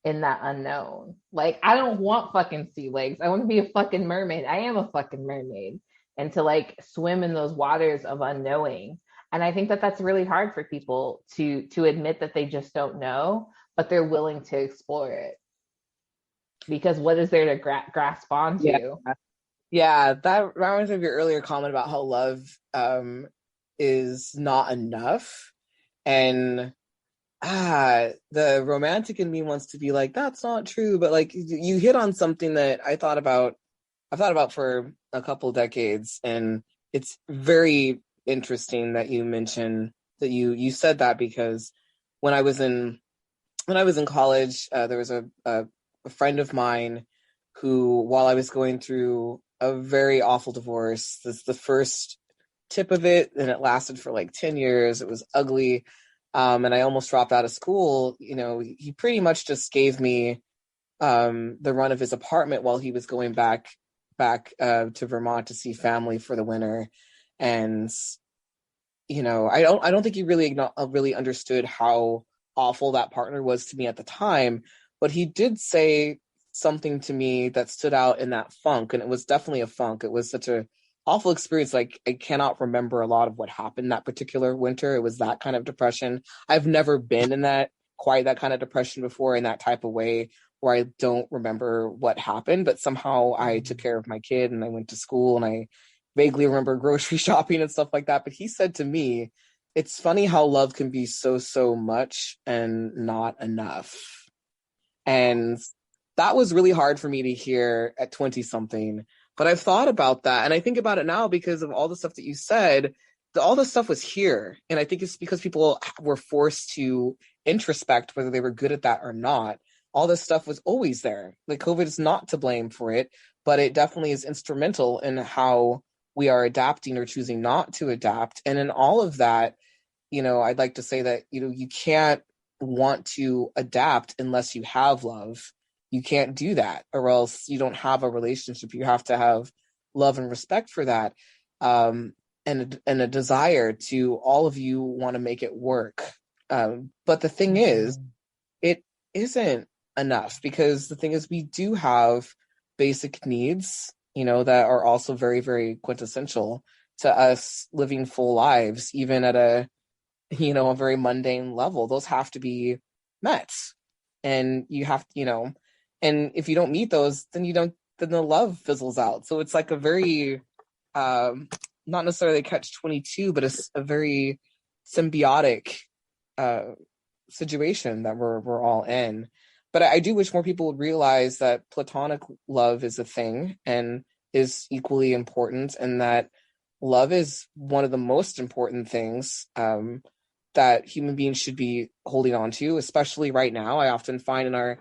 in that unknown. Like, I don't want fucking sea legs. I want to be a fucking mermaid. I am a fucking mermaid. And to like swim in those waters of unknowing. And I think that that's really hard for people to admit that they just don't know, but they're willing to explore it. Because what is there to grasp onto? Yeah, that reminds me of your earlier comment about how love is not enough. And the romantic in me wants to be like, that's not true. But like you hit on something that I've thought about for a couple decades. And it's very interesting that you mentioned that you said that, because when I was in college, there was a friend of mine who, while I was going through a very awful divorce, this is the first tip of it, and it lasted for like 10 years. It was ugly, and I almost dropped out of school. You know, he pretty much just gave me the run of his apartment while he was going back to Vermont to see family for the winter. And, you know, I don't think he really understood how awful that partner was to me at the time, but he did say something to me that stood out in that funk. And it was definitely a funk. It was such a awful experience. Like, I cannot remember a lot of what happened that particular winter. It was that kind of depression. I've never been in quite that kind of depression before, in that type of way, where I don't remember what happened, but somehow I took care of my kid and I went to school, and I vaguely remember grocery shopping and stuff like that. But he said to me, it's funny how love can be so much and not enough. And that was really hard for me to hear at 20 something. But I've thought about that, and I think about it now because of all the stuff that you said. All the stuff was here, and I think it's because people were forced to introspect whether they were good at that or not. All this stuff was always there. Like, COVID is not to blame for it, but it definitely is instrumental in how we are adapting or choosing not to adapt. And in all of that, I'd like to say that, you can't want to adapt unless you have love. You can't do that, or else you don't have a relationship. You have to have love and respect for that. And a desire to all of you want to make it work. But the thing is, it isn't enough, because the thing is, we do have basic needs, that are also very, very quintessential to us living full lives, even at a very mundane level. Those have to be met. And you have, and if you don't meet those, then then the love fizzles out. So it's like a very, not necessarily catch-22, but it's a very symbiotic situation that we're all in. But I do wish more people would realize that platonic love is a thing and is equally important, and that love is one of the most important things that human beings should be holding on to, especially right now. I often find in our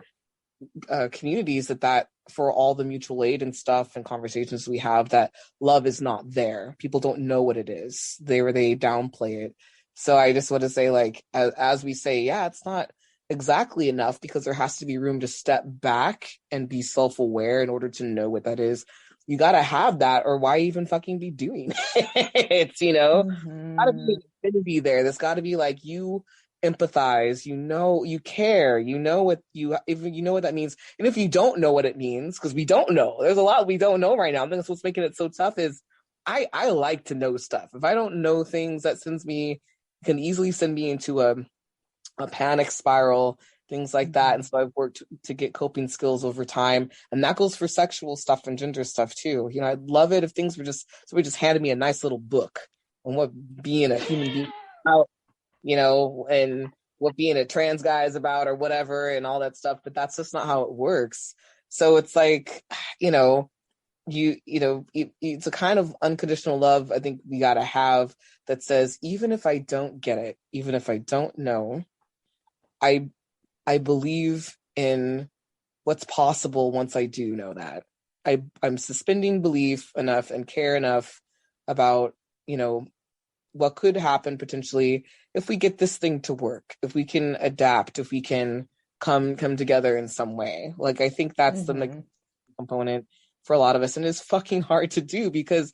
communities that for all the mutual aid and stuff and conversations we have, that love is not there. People don't know what it is. They downplay it. So I just want to say, like, as we say, yeah, it's not exactly enough, because there has to be room to step back and be self-aware in order to know what that is. You got to have that, or why even fucking be doing it? Gotta be an affinity there. There's got to be, like, you empathize, you care, if you know what that means. And if you don't know what it means, because we don't know, there's a lot we don't know right now. I think that's what's making it so tough. Is I like to know stuff. If I don't know things, that can easily send me into a panic spiral, things like that. And so I've worked to get coping skills over time, and that goes for sexual stuff and gender stuff too. I'd love it if things were somebody just handed me a nice little book on what being a human being about, and what being a trans guy is about, or whatever, and all that stuff. But that's just not how it works. So it's like, it's a kind of unconditional love I think we got to have, that says, even if I don't get it, even if I don't know, I believe in what's possible once I do know that. I'm suspending belief enough and care enough about, what could happen potentially if we get this thing to work, if we can adapt, if we can come together in some way. Like, I think that's the component for a lot of us, and it's fucking hard to do, because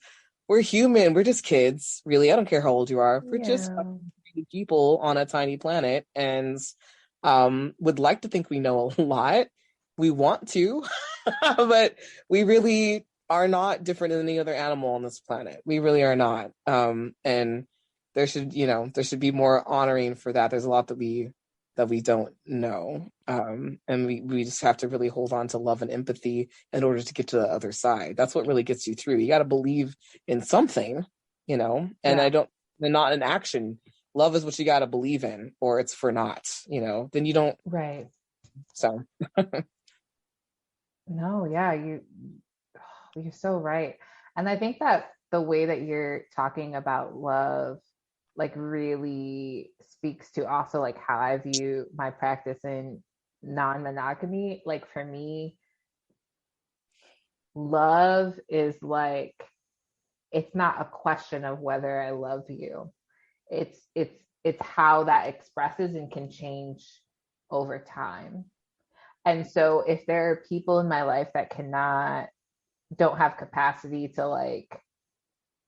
we're human. We're just kids, really. I don't care how old you are. We're just people on a tiny planet, and would like to think we know a lot. We want to, but we really are not different than any other animal on this planet. We really are not. And there should be more honoring for that. There's a lot that we don't know. And we just have to really hold on to love and empathy in order to get to the other side. That's what really gets you through. You got to believe in something, and not in action. Love is what you got to believe in, or it's for naught, then you don't. Right. So. No, yeah, you're so right. And I think that the way that you're talking about love, like, really speaks to also, like, how I view my practice in non-monogamy. Like, for me, love is like, it's not a question of whether I love you. It's how that expresses and can change over time. And so if there are people in my life that don't have capacity to, like,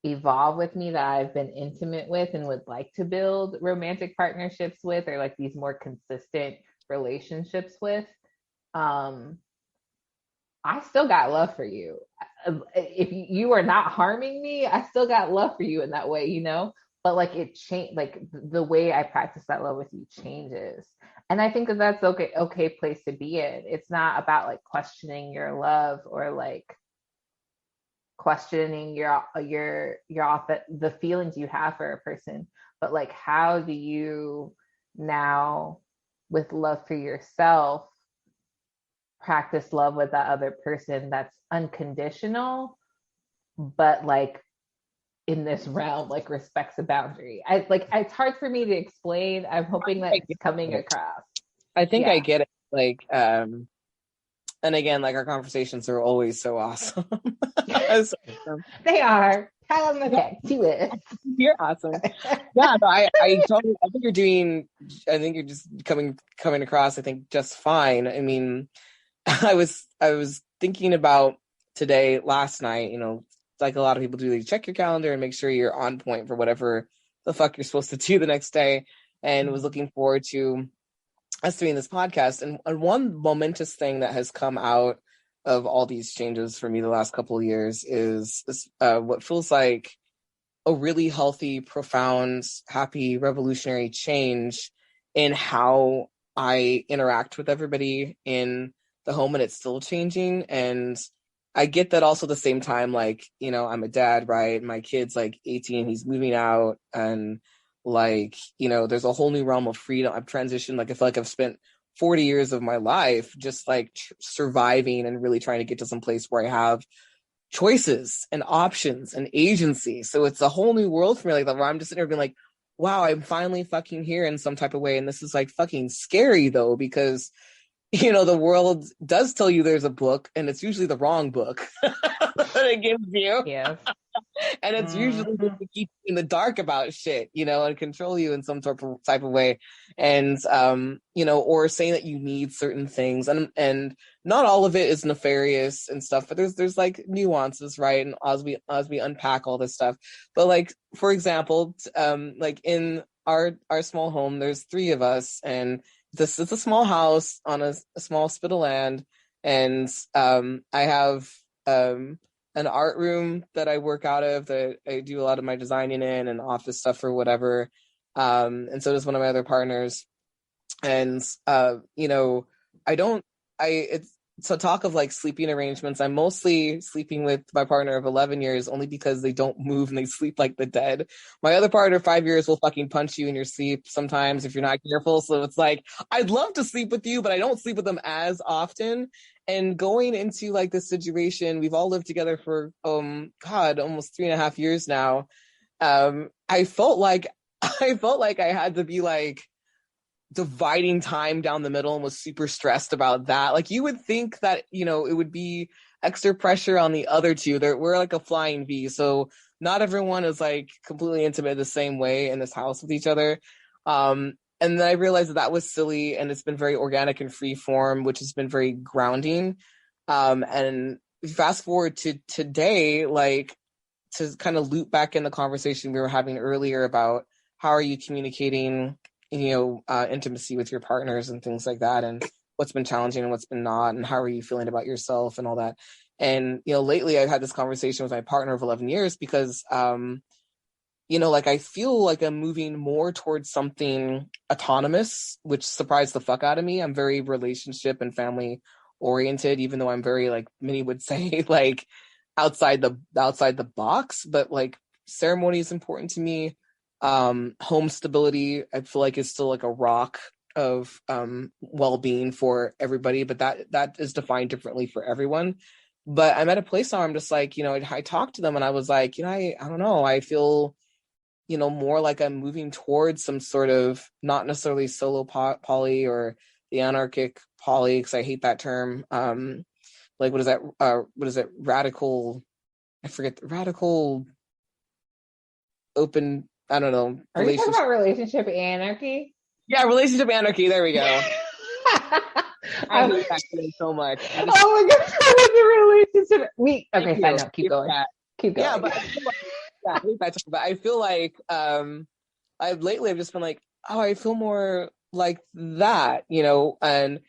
evolve with me, that I've been intimate with and would like to build romantic partnerships with, or like these more consistent relationships with, I still got love for you. If you are not harming me, I still got love for you in that way, but like, it changed, like, the way I practice that love with you changes. And I think that that's okay place to be in. It's not about, like, questioning your love, or like questioning the feelings you have for a person, but like, how do you now, with love for yourself, practice love with that other person that's unconditional, but like in this realm, like respects a boundary. I like, it's hard for me to explain. I'm hoping that it's coming across. I think I get it. Like, and again, like our conversations are always so awesome. They are. Pat on the back to it. You're awesome. Yeah, no, I totally. I think you're doing. I think you're just coming across. I think just fine. I mean, I was thinking about today, last night. You know, like a lot of people do, you check your calendar and make sure you're on point for whatever the fuck you're supposed to do the next day. And was looking forward to us doing this podcast. And one momentous thing that has come out of all these changes for me the last couple of years is what feels like a really healthy, profound, happy, revolutionary change in how I interact with everybody in the home, and it's still changing. And I get that also at the same time, like, you know, I'm a dad, right? My kid's like 18, he's moving out, and like, you know, there's a whole new realm of freedom. I've transitioned, like, I feel like I've spent 40 years of my life just like surviving and really trying to get to some place where I have choices and options and agency. So it's a whole new world for me, like, where I'm just sitting there being like, wow, I'm finally fucking here in some type of way. And this is like fucking scary though, because, you know, the world does tell you there's a book, and it's usually the wrong book that it gives you. Yeah. And it's usually to keep you in the dark about shit, you know, and control you in some type of way. And, you know, or saying that you need certain things. And not all of it is nefarious and stuff, but there's like nuances, right? And as we unpack all this stuff. But like, for example, like in our small home, there's 3 of us, and this is a small house on a small spit of land. And I have an art room that I work out of, that I do a lot of my designing in, and office stuff or whatever. And so does one of my other partners. And, you know, so talk of like sleeping arrangements. I'm mostly sleeping with my partner of 11 years only because they don't move and they sleep like the dead. My other partner, 5 years, will fucking punch you in your sleep sometimes if you're not careful. So it's like, I'd love to sleep with you, but I don't sleep with them as often. And going into like this situation, we've all lived together for, almost 3.5 years now. I felt like I had to be like dividing time down the middle, and was super stressed about that. Like, you would think that, you know, it would be extra pressure on the other two. We're like a flying V. So not everyone is like completely intimate the same way in this house with each other. And then I realized that was silly, and it's been very organic and free form, which has been very grounding. And fast forward to today, like, to kind of loop back in the conversation we were having earlier about how are you communicating, you know, intimacy with your partners and things like that, and what's been challenging and what's been not, and how are you feeling about yourself and all that. And, you know, lately I've had this conversation with my partner of 11 years because, you know, like, I feel like I'm moving more towards something autonomous, which surprised the fuck out of me. I'm very relationship and family oriented, even though I'm very, like, many would say, like, outside the box. But like, ceremony is important to me. Home stability, I feel like, is still like a rock of well-being for everybody, but that is defined differently for everyone. But I'm at a place now where I'm just like, you know, I talked to them and I was like, you know, I don't know, I feel, you know, more like I'm moving towards some sort of, not necessarily solo poly or the anarchic poly, because I hate that term. Like, what is that? Radical, I forget, radical open, I don't know. Are you talking about relationship anarchy? Yeah, relationship anarchy. There we go. I hate that term so much. Oh my god, the relationship. Okay, fine. No, keep going. Keep going. Yeah, but I feel like, I hate that term, but I feel like I've just been like, oh, I feel more like that, you know. And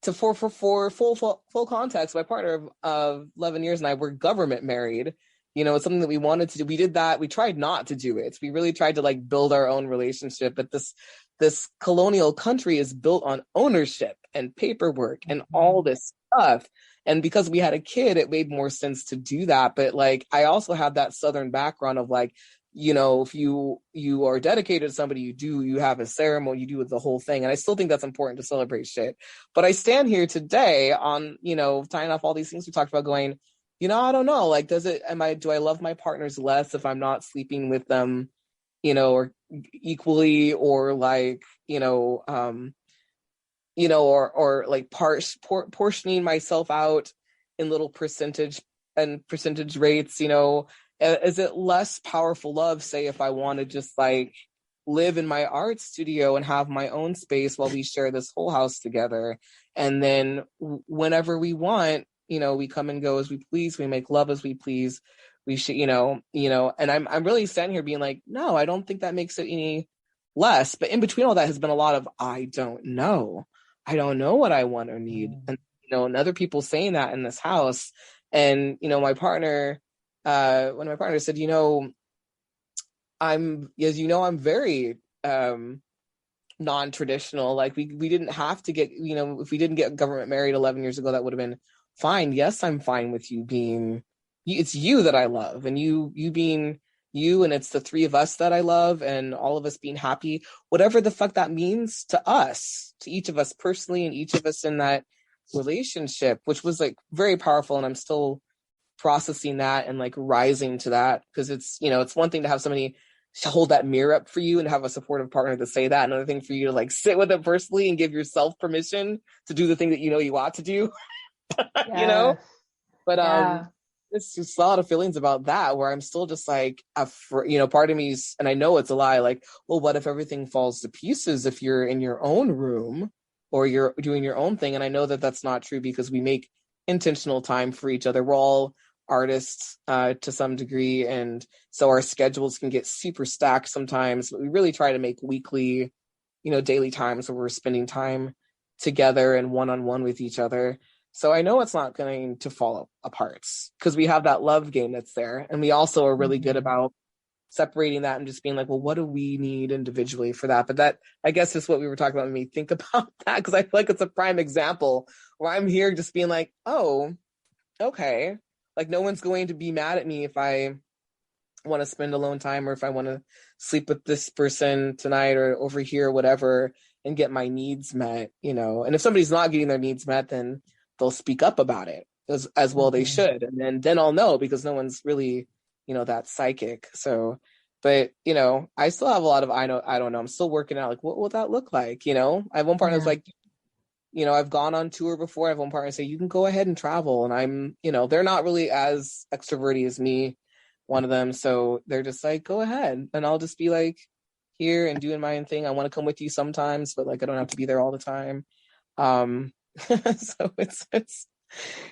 for full context, my partner of 11 years and I were government married. You know, it's something that we wanted to do. We did that. We tried not to do it. We really tried to like build our own relationship. But this colonial country is built on ownership and paperwork and all this stuff. And because we had a kid, it made more sense to do that. But like, I also have that Southern background of like if you are dedicated to somebody, you have a ceremony, you do the whole thing. And I still think that's important to celebrate shit. But I stand here today on, tying off all these things we talked about, going, I don't know, like, do I love my partners less if I'm not sleeping with them, or equally, or like, or like portioning myself out in little percentage rates, is it less powerful love, say, if I want to just like live in my art studio and have my own space while we share this whole house together, and then whenever we want, we come and go as we please, we make love as we please, we should, and I'm really standing here being like, no, I don't think that makes it any less. But in between all that has been a lot of I don't know what I want or need. And other people saying that in this house. And my partner, when my partner said, I'm very non-traditional, like we didn't have to get, if we didn't get government married 11 years ago, that would have been fine. Yes, I'm fine with you being, it's you that I love, and you being you, and it's the three of us that I love, and all of us being happy, whatever the fuck that means to us, to each of us personally, and each of us in that relationship, which was like very powerful. And I'm still processing that and like rising to that, because it's, it's one thing to have somebody hold that mirror up for you and have a supportive partner to say that. Another thing for you to like sit with it personally and give yourself permission to do the thing that you ought to do. Yes. But it's just a lot of feelings about that, where I'm still just like, part of me's, and I know it's a lie, like, well, what if everything falls to pieces if you're in your own room or you're doing your own thing? And I know that that's not true, because we make intentional time for each other. We're all artists to some degree, and so our schedules can get super stacked sometimes, but we really try to make weekly, daily times where we're spending time together and one-on-one with each other. So I know it's not going to fall apart, because we have that love game that's there. And we also are really good about separating that and just being like, well, what do we need individually for that? But that, I guess, is what we were talking about, made me think about that, because I feel like it's a prime example where I'm here just being like, oh, okay. Like, no one's going to be mad at me if I want to spend alone time, or if I want to sleep with this person tonight or over here or whatever, and get my needs met, And if somebody's not getting their needs met, then they'll speak up about it as well. They should. And then I'll know, because no one's really, that psychic. So, but, I still have a lot of, I don't know. I'm still working out, like, what will that look like? I have one partner that's like, I've gone on tour before. I have one partner say, you can go ahead and travel. And I'm, they're not really as extroverted as me, one of them. So they're just like, go ahead. And I'll just be like here and doing my own thing. I want to come with you sometimes, but like, I don't have to be there all the time. So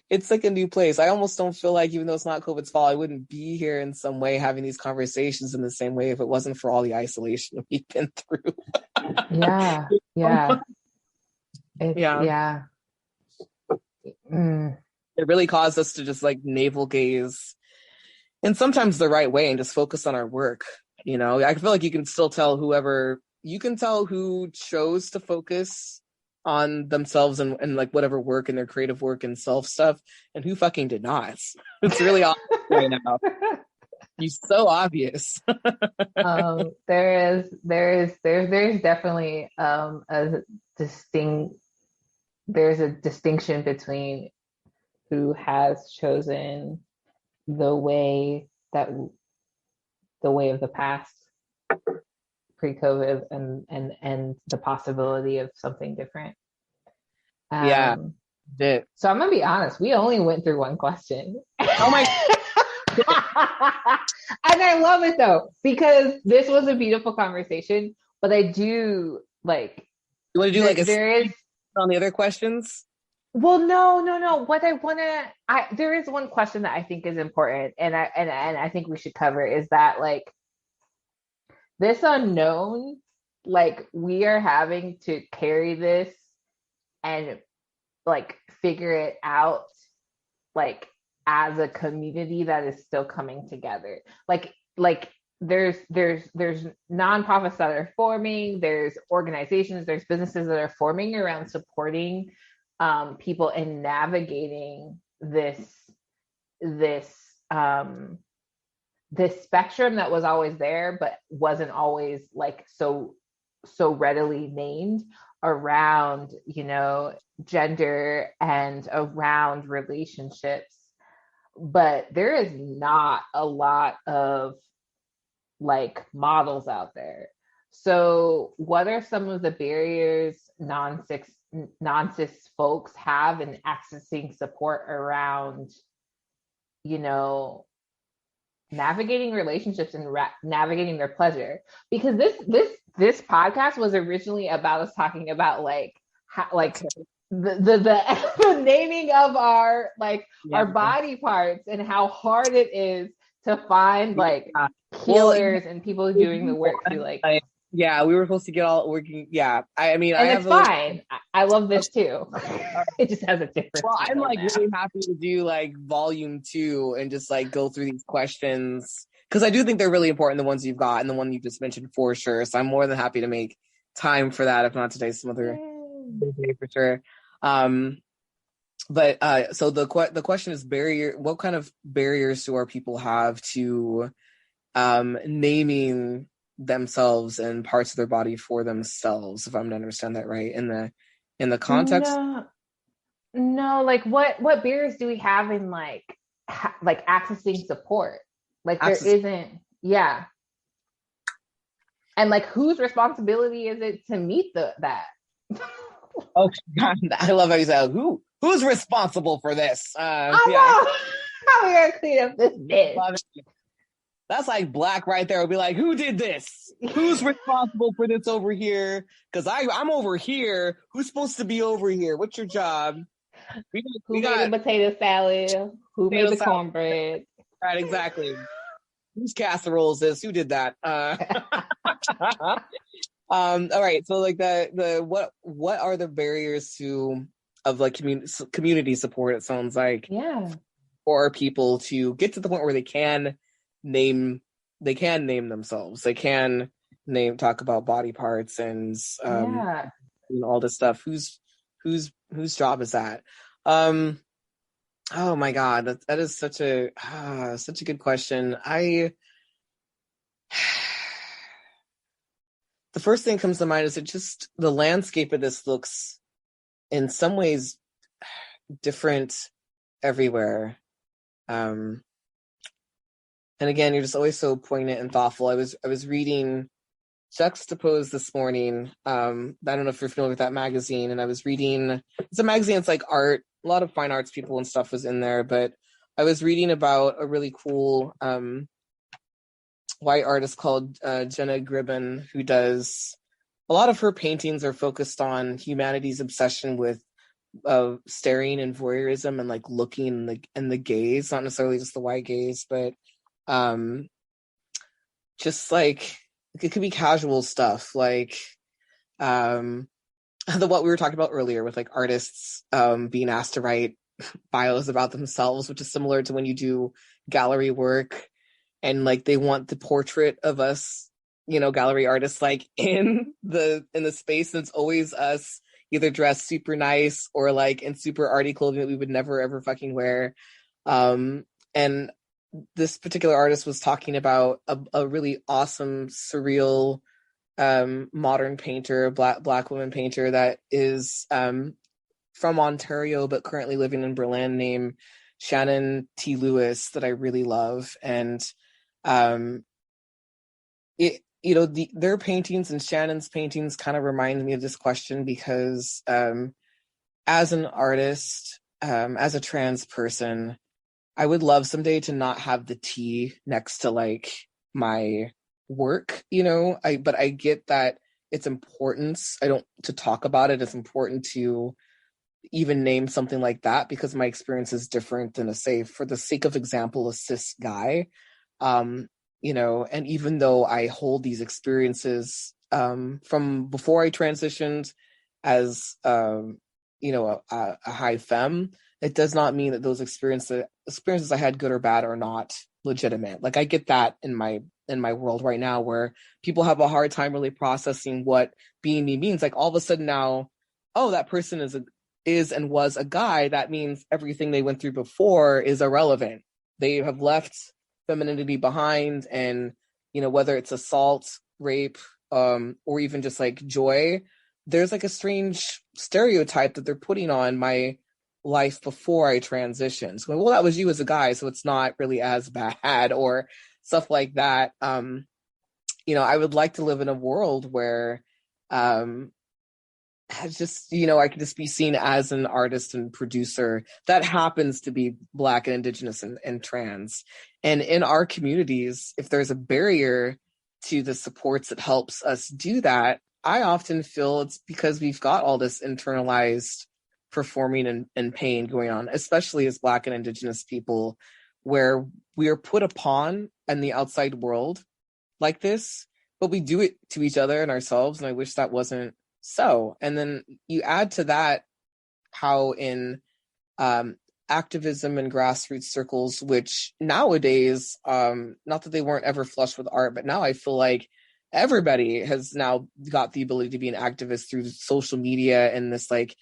it's like a new place. I almost don't feel like, even though it's not COVID's fault, I wouldn't be here in some way having these conversations in the same way if it wasn't for all the isolation we've been through. Yeah. It really caused us to just like navel gaze, and sometimes the right way, and just focus on our work. I feel like you can still tell who chose to focus on themselves and like whatever work and their creative work and self stuff, and who fucking did not. It's really obvious right now. He's so obvious. There's definitely there's a distinction between who has chosen the way of the past pre-COVID and the possibility of something different. Yeah. So I'm gonna be honest, we only went through one question. Oh my and I love it though, because this was a beautiful conversation, but I do like, you want to do like there is on the other questions. Well, no. What there is one question that I think is important, and I think we should cover, is that like this unknown, like we are having to carry this and like figure it out, like as a community that is still coming together. Like there's nonprofits that are forming, there's organizations, there's businesses that are forming around supporting people in navigating this this spectrum that was always there, but wasn't always like so readily named around, you know, gender and around relationships. But there is not a lot of like models out there. So what are some of the barriers non-cis folks have in accessing support around, you know, navigating relationships and navigating their pleasure? Because this podcast was originally about us talking about like the naming of our like our body parts and how hard it is to find like healers and people doing the work who like yeah, we were supposed to get all working. Yeah, I mean, and I it's fine. I love this too. It just has a different. Well, I'm like really happy to do like volume 2 and just like go through these questions because I do think they're really important. The ones you've got and the one you just mentioned for sure. So I'm more than happy to make time for that. If not today, some other day for sure. But so the question is what kind of barriers do our people have to naming themselves and parts of their body for themselves, if I'm to understand that right, in the context? No, like what barriers do we have in like accessing support? Like there isn't, yeah. And like whose responsibility is it to meet that? Oh God, I love how you say who's responsible for this? How are we gonna clean up this bitch? That's like Black right there. It'll be like, who did this? Who's responsible for this over here? Because I'm over here. Who's supposed to be over here? What's your job? Who made the potato salad? Who made the cornbread? Right, exactly. Whose casserole is this? Who did that? All right. So like what are the barriers of like community support? It sounds like for people to get to the point where they can name themselves. They can talk about body parts and all this stuff. Whose job is that? Oh my God, that is such a good question. The first thing that comes to mind is the landscape of this looks in some ways different everywhere. And again, you're just always so poignant and thoughtful. I was reading Juxtapose this morning. I don't know if you're familiar with that magazine. And I was reading, it's a magazine, it's like art, a lot of fine arts people and stuff was in there. But I was reading about a really cool white artist called Jenna Gribben, who does, a lot of her paintings are focused on humanity's obsession with staring and voyeurism and like looking in the gaze, not necessarily just the white gaze, but just like it could be casual stuff like what we were talking about earlier with like artists being asked to write bios about themselves, which is similar to when you do gallery work and like they want the portrait of us, you know, gallery artists like in the space, and it's always us either dressed super nice or like in super arty clothing that we would never ever fucking wear. And this particular artist was talking about a really awesome, surreal, modern painter, black woman painter that is from Ontario, but currently living in Berlin, named Shannon T. Lewis, that I really love. And their paintings and Shannon's paintings kind of remind me of this question because as an artist, as a trans person, I would love someday to not have the T next to like my work, you know, but I get that it's important. To talk about it. It's important to even name something like that because my experience is different than for the sake of example, a cis guy, you know, and even though I hold these experiences from before I transitioned as, you know, a high femme, it does not mean that those experiences I had, good or bad, are not legitimate. Like I get that in my world right now, where people have a hard time really processing what being me means. Like all of a sudden now, oh, that person is and was a guy. That means everything they went through before is irrelevant. They have left femininity behind, and whether it's assault, rape, or even just like joy, there's like a strange stereotype that they're putting on my life before I transitioned. So, well, that was you as a guy, so it's not really as bad, or stuff like that. I would like to live in a world where I could just be seen as an artist and producer that happens to be Black and Indigenous and trans. And in our communities, if there's a barrier to the supports that helps us do that, I often feel it's because we've got all this internalized performing and pain going on, especially as Black and Indigenous people, where we are put upon in the outside world like this, but we do it to each other and ourselves. And I wish that wasn't so. And then you add to that how in activism and grassroots circles, which nowadays, not that they weren't ever flush with art, but now I feel like everybody has now got the ability to be an activist through social media and this like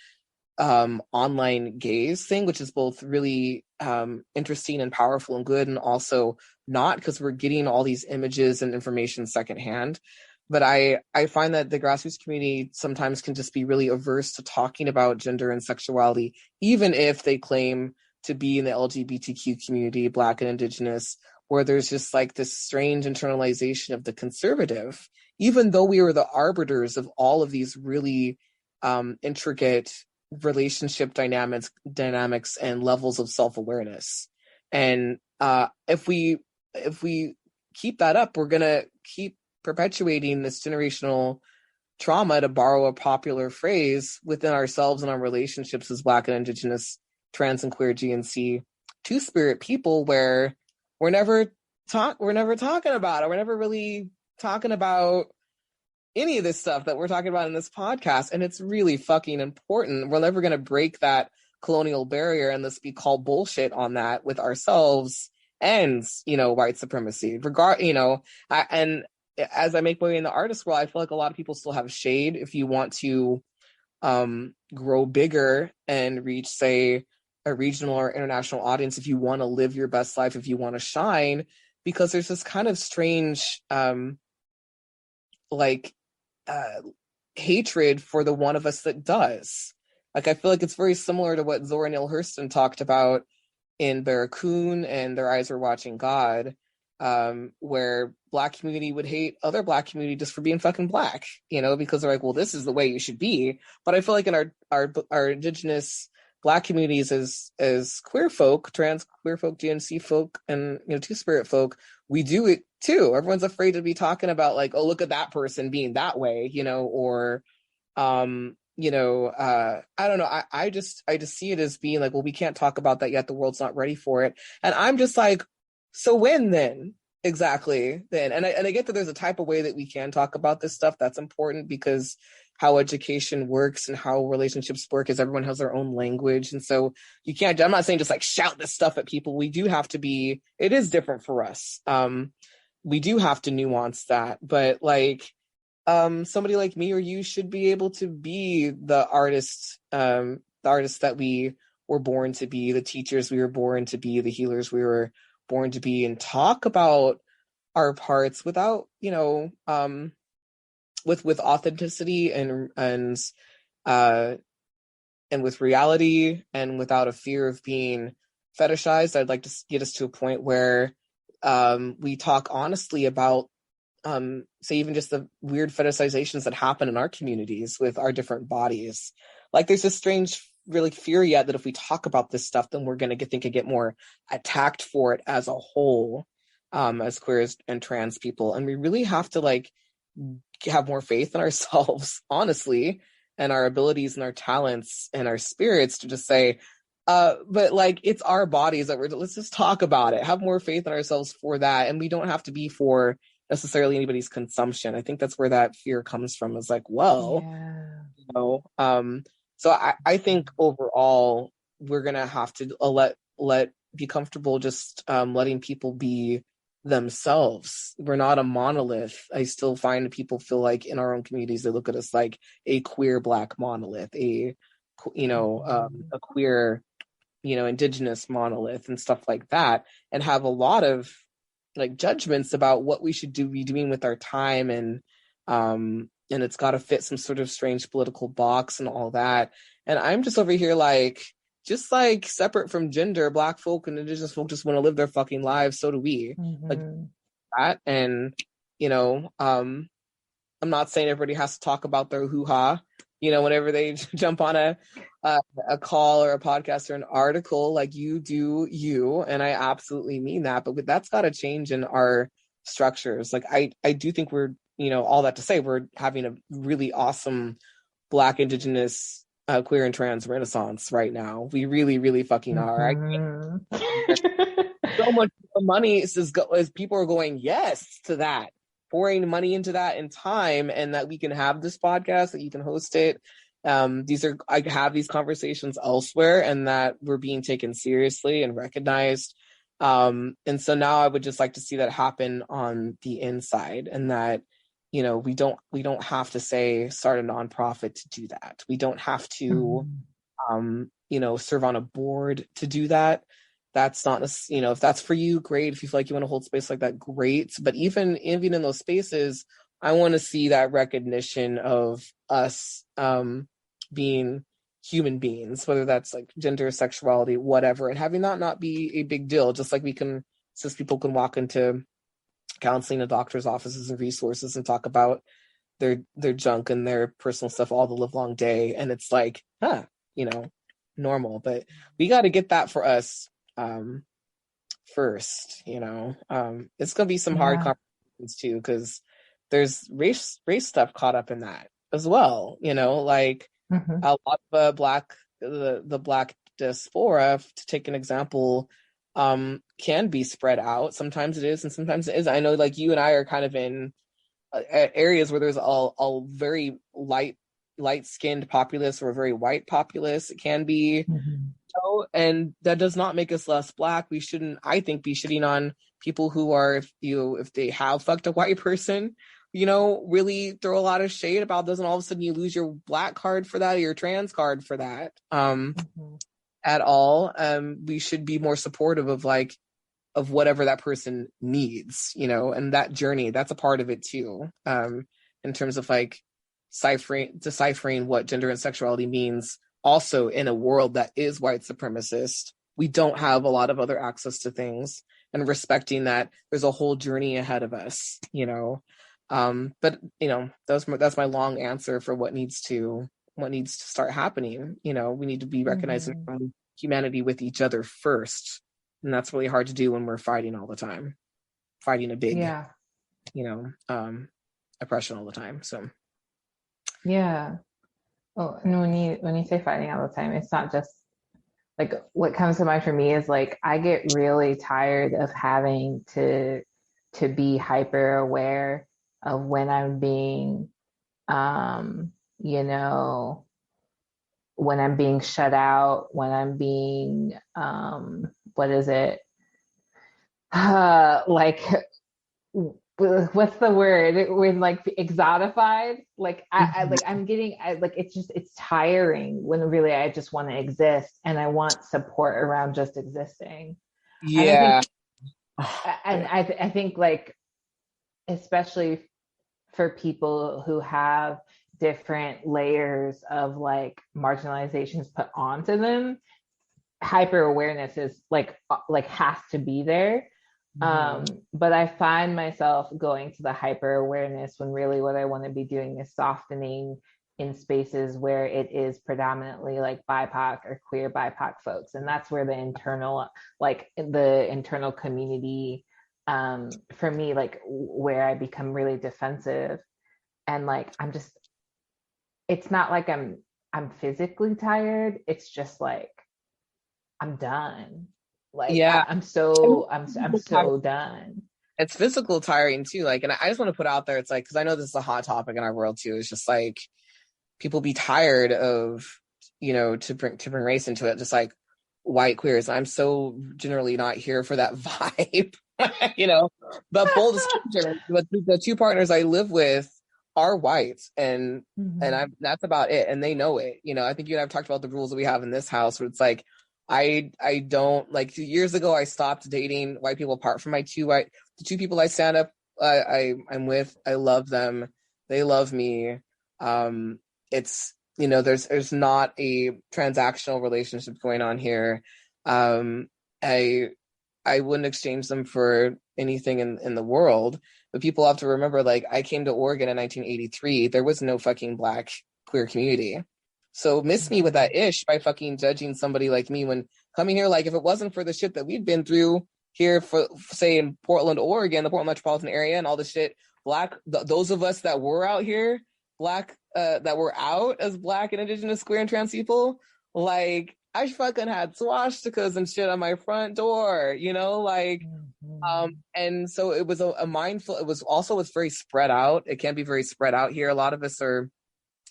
online gaze thing, which is both really interesting and powerful and good, and also not, because we're getting all these images and information secondhand. But I find that the grassroots community sometimes can just be really averse to talking about gender and sexuality, even if they claim to be in the LGBTQ community, Black and Indigenous, where there's just like this strange internalization of the conservative, even though we were the arbiters of all of these really intricate relationship dynamics and levels of self-awareness. And if we keep that up, we're gonna keep perpetuating this generational trauma, to borrow a popular phrase, within ourselves and our relationships as Black and Indigenous, trans and queer GNC two-spirit people, where we're never talking about it. We're never really talking about any of this stuff that we're talking about in this podcast. And it's really fucking important. We're never going to break that colonial barrier and let's be called bullshit on that with ourselves and, white supremacy. And as I make my way in the artist world, I feel like a lot of people still have shade. If you want to grow bigger and reach, say, a regional or international audience, if you want to live your best life, if you want to shine, because there's this kind of strange hatred for the one of us that does. Like, I feel like it's very similar to what Zora Neale Hurston talked about in Barracoon and Their Eyes Were Watching God, where Black community would hate other Black community just for being fucking Black, because they're like, well, this is the way you should be. But I feel like in our Indigenous Black communities as queer folk, trans queer folk, GNC folk, and two-spirit folk, we do it too. Everyone's afraid to be talking about like, oh, look at that person being that way, or I don't know. I just see it as being like, well, we can't talk about that yet. The world's not ready for it. And I'm just like, so when then? Exactly then. And I get that there's a type of way that we can talk about this stuff that's important, because how education works and how relationships work is everyone has their own language. And so you can't, I'm not saying just like shout this stuff at people. We do have to be, it is different for us. We do have to nuance that, but like, somebody like me or you should be able to be the artist that we were born to be, the teachers we were born to be, the healers we were born to be, and talk about our parts without, with authenticity and with reality, and without a fear of being fetishized. I'd like to get us to a point where we talk honestly about say even just the weird fetishizations that happen in our communities with our different bodies. Like, there's this strange really fear yet that if we talk about this stuff, then we're going to get more attacked for it as a whole, as queers and trans people. And we really have to like have more faith in ourselves, honestly, and our abilities and our talents and our spirits to just say, but like, it's our bodies that let's just talk about it, have more faith in ourselves for that. And we don't have to be for necessarily anybody's consumption. I think that's where that fear comes from, is like, well, so I think overall we're going to have to be comfortable just letting people be themselves. We're not a monolith. I still find people feel like in our own communities, they look at us like a queer Black monolith, a queer, Indigenous monolith and stuff like that, and have a lot of like judgments about what we should be doing with our time, and it's got to fit some sort of strange political box and all that. And I'm just over here like, just like separate from gender, Black folk and Indigenous folk just want to live their fucking lives. So do we. Like that. And, I'm not saying everybody has to talk about their hoo-ha, whenever they jump on a call or a podcast or an article. Like, you do you, and I absolutely mean that. But that's got to change in our structures. Like, I do think we're, all that to say, we're having a really awesome Black, Indigenous, queer and trans renaissance right now. We really, really fucking are. So much money as people are going yes to that, pouring money into that and time, and that we can have this podcast, that you can host it. I have these conversations elsewhere, and that we're being taken seriously and recognized. And so now I would just like to see that happen on the inside, and that, we don't have to say start a nonprofit to do that. We don't have to, serve on a board to do that. That's not, if that's for you, great. If you feel like you want to hold space like that, great. But even in those spaces, I want to see that recognition of us being human beings, whether that's like gender, sexuality, whatever, and having that not be a big deal. Just like cis people can walk into counseling and doctors' offices and resources and talk about their junk and their personal stuff all the livelong day, and it's like, normal. But we got to get that for us first. It's gonna be some hard conversations too, because there's race stuff caught up in that as well. Like a lot of the Black diaspora, to take an example, can be spread out. Sometimes it is, and sometimes it is. I know, like, you and I are kind of in areas where there's a very light-skinned populace or a very white populace. It can be, and that does not make us less Black. We shouldn't, I think, be shitting on people who are, if they have fucked a white person, really throw a lot of shade about. Doesn't all of a sudden you lose your Black card for that, or your trans card for that, at all. We should be more supportive of whatever that person needs, and that journey, that's a part of it too. In terms of like deciphering what gender and sexuality means. Also, in a world that is white supremacist, we don't have a lot of other access to things, and respecting that there's a whole journey ahead of us, but that's my long answer for what needs to start happening. We need to be recognizing humanity with each other first, and that's really hard to do when we're fighting all the time, fighting a big oppression all the time. So Oh, and when you say fighting all the time, it's not just like, what comes to mind for me is like, I get really tired of having to be hyper aware of when I'm being, when I'm being shut out, when I'm being, what is it? Like, what's the word? When like exotified, like it's tiring when really I just want to exist, and I want support around just existing. Yeah. And I think like, especially for people who have different layers of like marginalizations put onto them, hyper awareness is like has to be there. But I find myself going to the hyper awareness when really what I want to be doing is softening in spaces where it is predominantly like BIPOC or queer BIPOC folks. And that's where the internal community, for me, like where I become really defensive, and like, it's not like I'm physically tired. It's just like, I'm done. Like, yeah, I'm so done. It's physical tiring too. Like, and I just want to put out there, it's like, because I know this is a hot topic in our world too. It's just like, people be tired of, to bring race into it, just like white queers. I'm so generally not here for that vibe, But full disclosure, the two partners I live with are white, and that's about it, and they know it. I think you and I've talked about the rules that we have in this house, where it's like, I don't like, 2 years ago I stopped dating white people apart from the two people I stand up I'm with. I love them. They love me. It's, there's not a transactional relationship going on here. I wouldn't exchange them for anything in the world. But people have to remember, like, I came to Oregon in 1983. There was no fucking Black queer community. So miss me with that ish by fucking judging somebody like me when coming here. Like, if it wasn't for the shit that we've been through here, for say in Portland, Oregon, the Portland metropolitan area, and all the shit, those of us that were out here, Black, that were out as Black and Indigenous, queer, and trans people, like, I fucking had swastikas and shit on my front door, like, and so it was a mindful, it was very spread out. It can be very spread out here. A lot of us are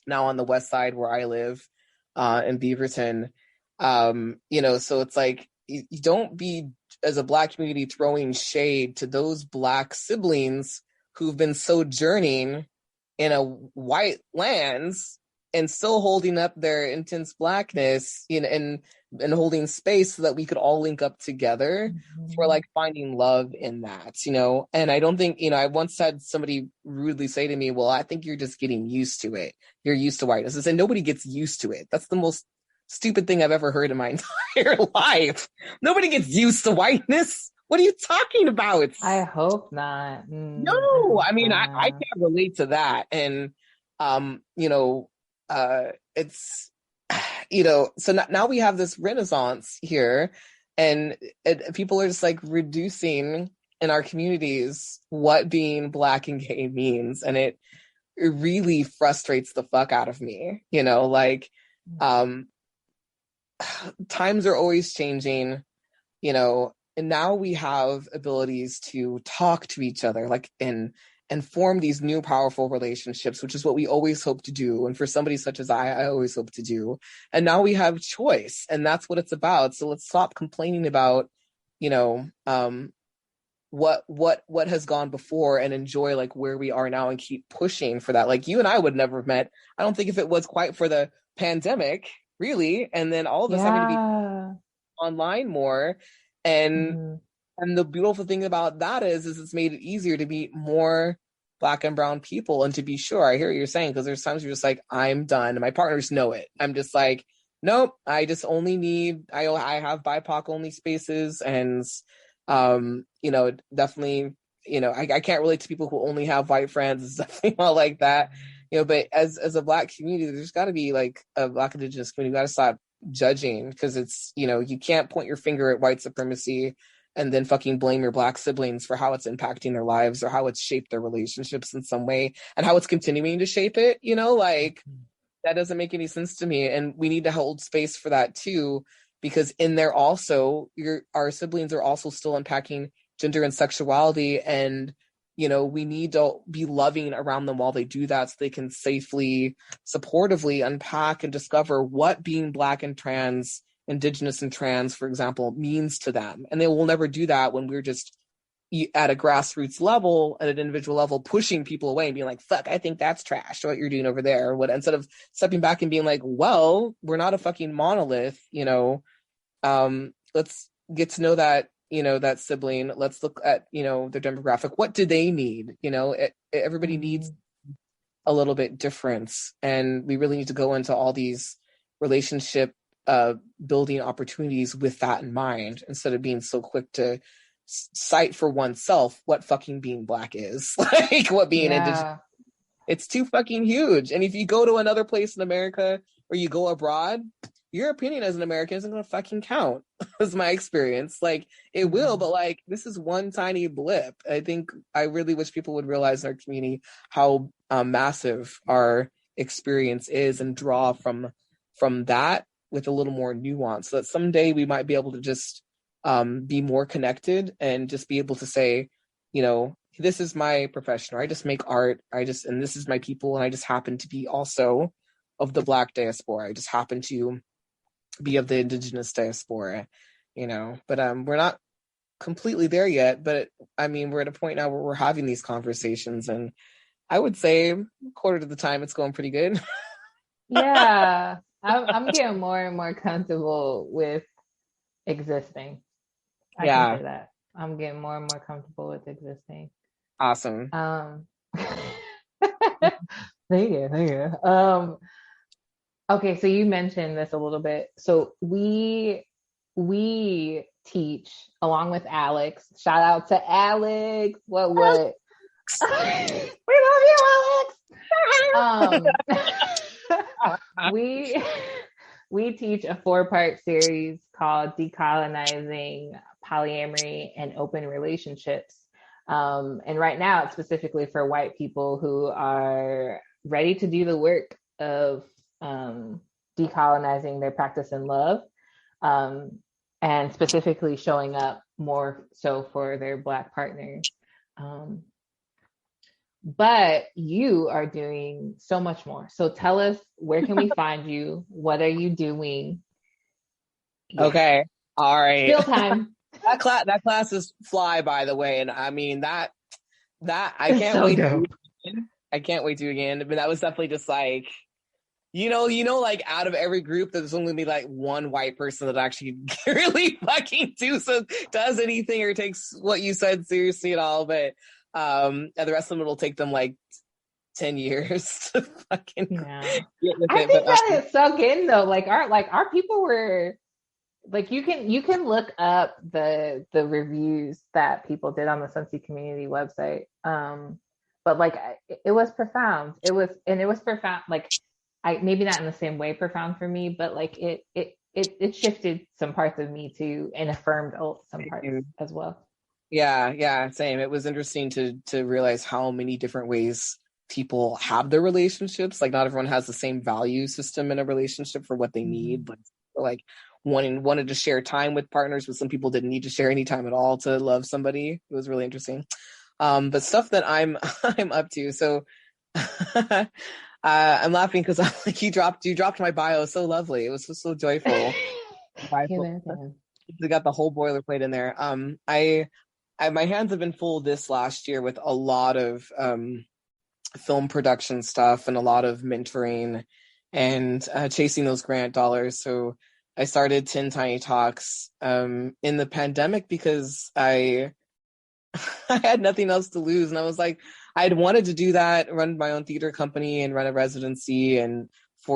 now on the west side where I live, in Beaverton. So it's like, you don't be, as a Black community, throwing shade to those Black siblings who've been sojourning in a white lands and still holding up their intense Blackness, and holding space so that we could all link up together for, like, finding love in that, and I don't think, I once had somebody rudely say to me, well, I think you're just getting used to it. You're used to whiteness. I said, nobody gets used to it. That's the most stupid thing I've ever heard in my entire life. Nobody gets used to whiteness. What are you talking about? I hope not. No, I mean, I can't relate to that. And, it's, so now we have this renaissance here, and people are just, like, reducing in our communities what being Black and gay means. And it really frustrates the fuck out of me, like, times are always changing, and now we have abilities to talk to each other, like, and form these new powerful relationships, which is what we always hope to do. And for somebody such as I always hope to do. And now we have choice, and that's what it's about. So let's stop complaining about, what has gone before, and enjoy, like, where we are now, and keep pushing for that. Like, you and I would never have met, I don't think, if it was quite for the pandemic, really. And then all of us having to be online more. And the beautiful thing about that is it's made it easier to meet more Black and brown people. And to be sure, I hear what you're saying, because there's times you're just like, I'm done. And my partners know it. I'm just like, nope, I just only need, I have BIPOC only spaces. And, definitely, I can't relate to people who only have white friends. It's definitely not like that, but as a Black community, there's got to be, like, a Black Indigenous community. You got to stop judging, because it's, you can't point your finger at white supremacy and then fucking blame your Black siblings for how it's impacting their lives, or how it's shaped their relationships in some way, and how it's continuing to shape it, like, that doesn't make any sense to me. And we need to hold space for that too, because in there also, our siblings are also still unpacking gender and sexuality, and we need to be loving around them while they do that, so they can safely, supportively unpack and discover what being Black and trans, Indigenous and trans, for example, means to them. And they will never do that when we're just at a grassroots level, at an individual level, pushing people away and being like, fuck, I think that's trash, what you're doing over there. Instead of stepping back and being like, well, we're not a fucking monolith, let's get to know that, that sibling. Let's look at, their demographic. What do they need? Everybody needs a little bit difference. And we really need to go into all these relationship building opportunities with that in mind, instead of being so quick to cite for oneself what fucking being Black is, like, what being Indigenous. It's too fucking huge. And if you go to another place in America, or you go abroad, your opinion as an American isn't going to fucking count. Is my experience. Like, it will, but, like, this is one tiny blip. I think I really wish people would realize in our community how massive our experience is, and draw from that with a little more nuance, so that someday we might be able to just be more connected, and just be able to say, this is my profession, or I just make art, and this is my people, and I just happen to be also of the Black diaspora. I just happen to be of the Indigenous diaspora, but we're not completely there yet. But we're at a point now where we're having these conversations, and I would say a quarter of the time it's going pretty good. Yeah. I'm getting more and more comfortable with existing. I Yeah. can say that. I'm getting more and more comfortable with existing. Awesome. Thank you. Okay, so you mentioned this a little bit. So we teach along with Alex. Shout out to Alex. What? We love you, Alex. We teach a 4-part series called Decolonizing Polyamory and Open Relationships. And right now it's specifically for white people who are ready to do the work of decolonizing their practice in love, and specifically showing up more so for their Black partners. But you are doing so much more. So tell us, where can we find you? What are you doing? Yeah. Okay. All right. Still time. That class is fly, by the way. And I mean, that I can't so wait. Dope. I can't wait to again. But that was definitely just like, you know, like out of every group, there's only be like one white person that actually really fucking does anything or takes what you said seriously at all. But and the rest of them, it'll take them like 10 years to fucking get with I it. think that it sunk in though. Like our people were like, you can look up the reviews that people did on the Sunset community website. But like it was profound. It was profound. Like maybe not in the same way profound for me, but like it shifted some parts of me too and affirmed some parts as well. Yeah, same. It was interesting to realize how many different ways people have their relationships. Like not everyone has the same value system in a relationship for what they need. But like wanted to share time with partners, but some people didn't need to share any time at all to love somebody. It was really interesting. But stuff that I'm up to. So I'm laughing because I'm like, you dropped my bio so lovely. It was so joyful. They got the whole boilerplate in there. My hands have been full this last year with a lot of film production stuff and a lot of mentoring and chasing those grant dollars. So I started 10 Tiny Talks in the pandemic because I had nothing else to lose. And I was like, I'd wanted to do that, run my own theater company and run a residency and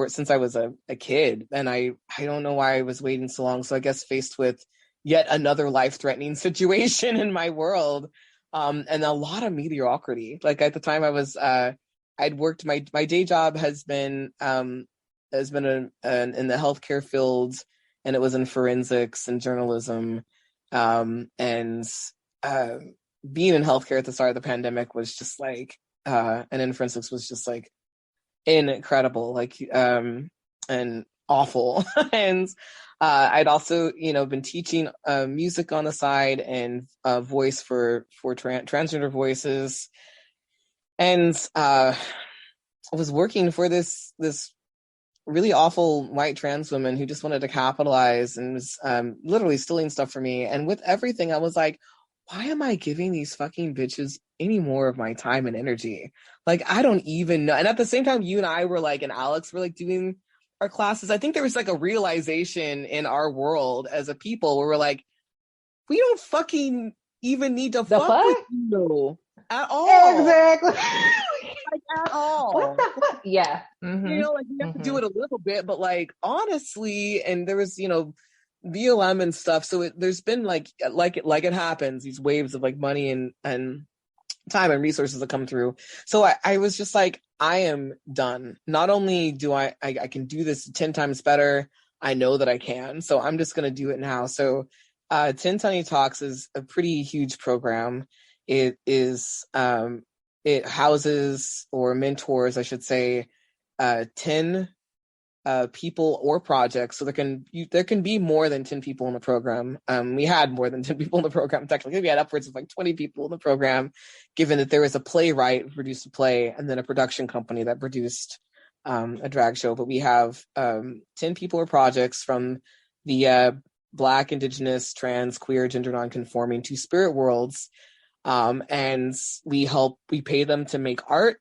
since I was a kid. And I don't know why I was waiting so long. So I guess faced with yet another life-threatening situation in my world, and a lot of mediocrity. Like at the time I was, I'd worked, my day job has been in the healthcare field, and it was in forensics and journalism. And being in healthcare at the start of the pandemic was just like, and in forensics was just like incredible, like, and awful. And I'd also, been teaching music on the side and voice for transgender voices, and I was working for this really awful white trans woman who just wanted to capitalize and was literally stealing stuff from me. And with everything, I was like, why am I giving these fucking bitches any more of my time and energy? Like, I don't even know. And at the same time, you and I were like, and Alex were like doing our classes. I think there was like a realization in our world as a people where we're like, we don't fucking even need to fuck with you at all. Exactly. Like at all. What the fuck? Yeah. Mm-hmm. Like you have to do it a little bit, but like honestly, and there was, BLM and stuff. So there's been like it happens, these waves of like money and time and resources that come through. So I was just like, I am done. Not only do I can do this 10 times better, I know that I can. So I'm just going to do it now. So 10 Tiny Talks is a pretty huge program. It is, it houses or mentors, I should say, 10 people or projects. So there can be more than 10 people in the program. We had more than 10 people in the program. Technically, we had upwards of like 20 people in the program, given that there was a playwright who produced a play and then a production company that produced a drag show. But we have 10 people or projects from the Black, Indigenous, trans, queer, gender nonconforming to spirit worlds. And we pay them to make art.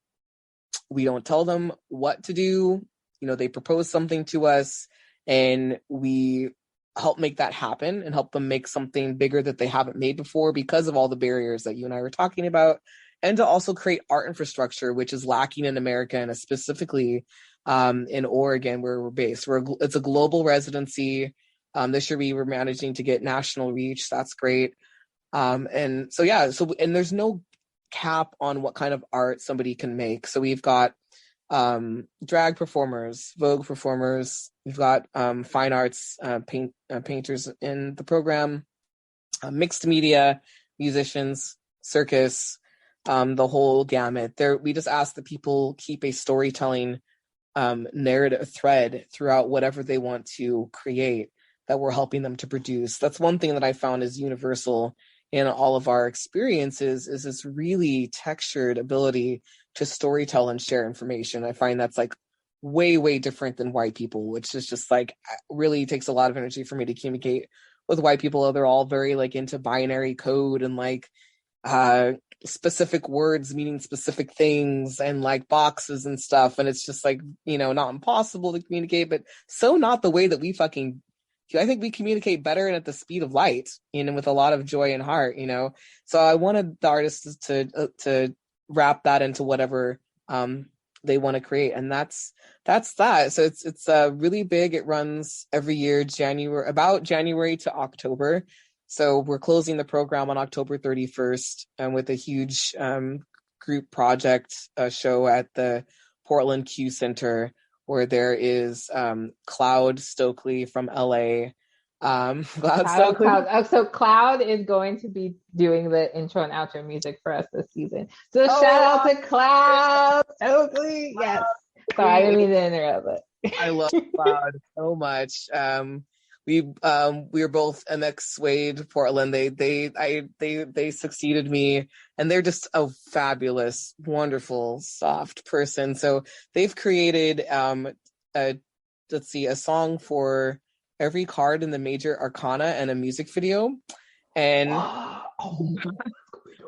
We don't tell them what to do. They propose something to us and we help make that happen and help them make something bigger that they haven't made before because of all the barriers that you and I were talking about, and to also create art infrastructure, which is lacking in America, and specifically in Oregon, where we're based. It's a global residency. This year we were managing to get national reach. That's great. And so, yeah, and there's no cap on what kind of art somebody can make. So we've got drag performers, Vogue performers. We've got fine arts painters in the program, mixed media, musicians, circus, the whole gamut. We just ask that people keep a storytelling narrative thread throughout whatever they want to create that we're helping them to produce. That's one thing that I found is universal in all of our experiences, is this really textured ability to storytell and share information. I find that's like way, way different than white people, which is just like really takes a lot of energy for me to communicate with white people. They're all very like into binary code and like specific words meaning specific things and like boxes and stuff. And it's just like, not impossible to communicate, but so not the way that I think we communicate better and at the speed of light, with a lot of joy and heart, So I wanted the artists to wrap that into whatever they want to create, and that's that. So it's really big. It runs every year, about January to October. So we're closing the program on October 31st with a huge group project show at the Portland Q Center, where there is Cloud Stokely from LA. So Cloud is going to be doing the intro and outro music for us this season. So shout out to Cloud Stokely. Yes. Sorry, I didn't mean to interrupt, but I love Cloud so much. We were both MX Suede Portland. They succeeded me, and they're just a fabulous, wonderful, soft person. So they've created a song for every card in the major arcana and a music video. And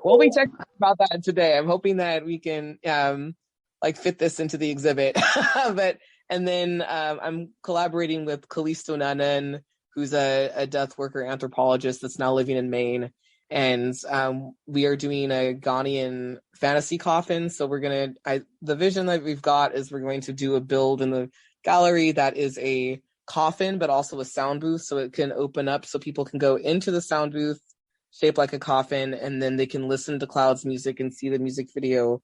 we'll be talking about that today. I'm hoping that we can fit this into the exhibit. And then I'm collaborating with Callisto Nanan, who's a death worker anthropologist that's now living in Maine. And we are doing a Ghanaian fantasy coffin. So the vision that we've got is we're going to do a build in the gallery that is a coffin, but also a sound booth. So it can open up so people can go into the sound booth shaped like a coffin, and then they can listen to Cloud's music and see the music video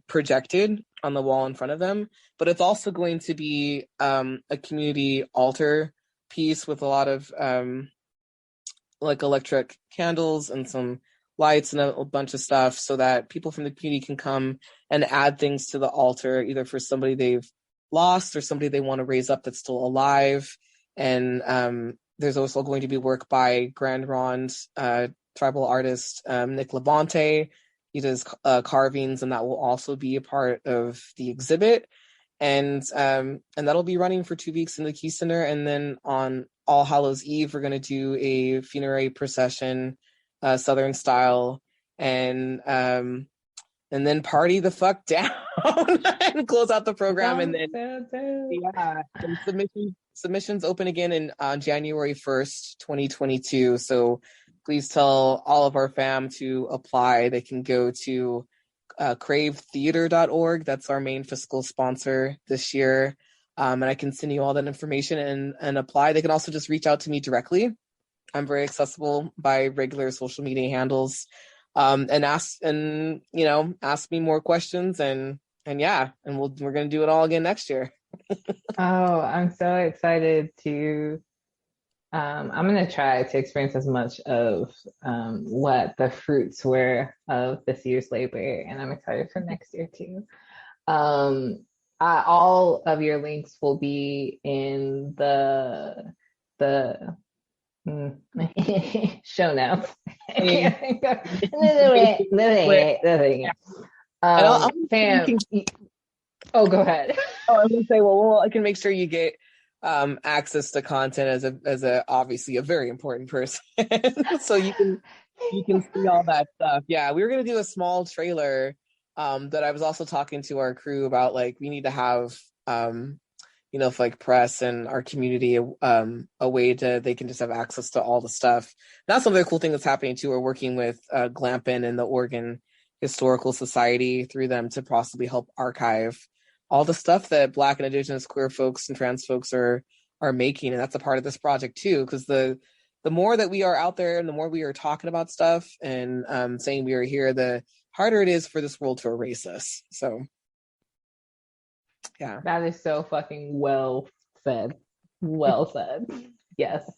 projected on the wall in front of them. But it's also going to be a community altar piece with a lot of electric candles and some lights and a bunch of stuff, so that people from the community can come and add things to the altar, either for somebody they've lost or somebody they want to raise up that's still alive. And there's also going to be work by Grand Ronde tribal artist Nick Labonte. He does carvings, and that will also be a part of the exhibit. And that'll be running for 2 weeks in the Key Center. And then on All Hallows Eve, we're going to do a funerary procession, Southern style, and then party the fuck down and close out the program. And submissions open again on January 1st, 2022. So please tell all of our fam to apply. They can go to cravetheater.org. That's our main fiscal sponsor this year. And I can send you all that information and apply. They can also just reach out to me directly. I'm very accessible by regular social media handles. And ask me more questions, and we're going to do it all again next year. Oh, I'm so excited to I'm going to try to experience as much of what the fruits were of this year's labor, and I'm excited for next year too. All of your links will be in the show notes. Sam. Oh, go ahead. I was gonna say, well, I can make sure you get access to content as a obviously a very important person, so you can see all that stuff. Yeah, we were gonna do a small trailer that I was also talking to our crew about. Like, we need to have for like press and our community, a way they can just have access to all the stuff. That's another cool thing that's happening too. We're working with Glampin and the Oregon Historical Society through them to possibly help archive all the stuff that Black and Indigenous queer folks and trans folks are making. And that's a part of this project too, because the more that we are out there and the more we are talking about stuff and saying we are here, the harder it is for this world to erase us. So yeah. That is so fucking well said. Well said. Yes.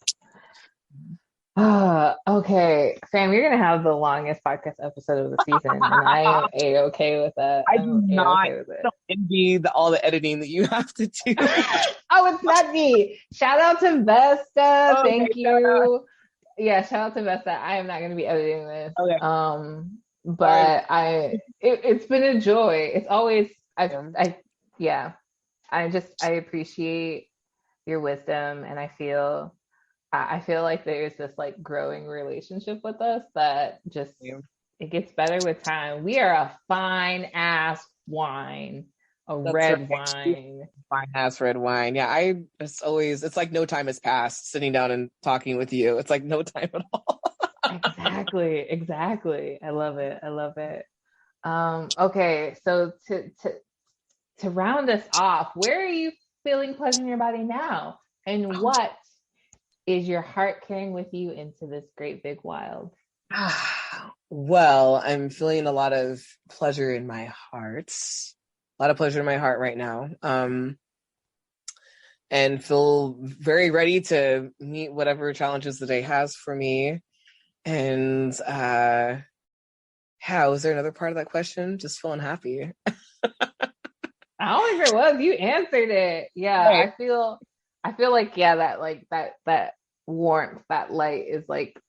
Okay, fam, you're gonna have the longest podcast episode of the season, and I am a-okay with that. I'm not envy all the editing that you have to do. Oh, it's not me. Shout out to Vesta. Thank you. Yeah, shout out to Vesta. I am not gonna be editing this. Okay. But it's been a joy. It's always I appreciate your wisdom, and I feel like there's this like growing relationship with us that just it gets better with time. We are a fine ass wine, red wine. Fine ass red wine. Yeah, I just always, it's like no time has passed sitting down and talking with you. It's like no time at all. Exactly. I love it. Okay, so to round us off, where are you feeling pleasure in your body now? And what is your heart carrying with you into this great big wild? Well, I'm feeling a lot of pleasure in my heart. A lot of pleasure in my heart right now. And feel very ready to meet whatever challenges the day has for me. And was there another part of that question? Just feeling happy. I don't think there was. You answered it. Yeah, right. I feel like that warmth, that light is like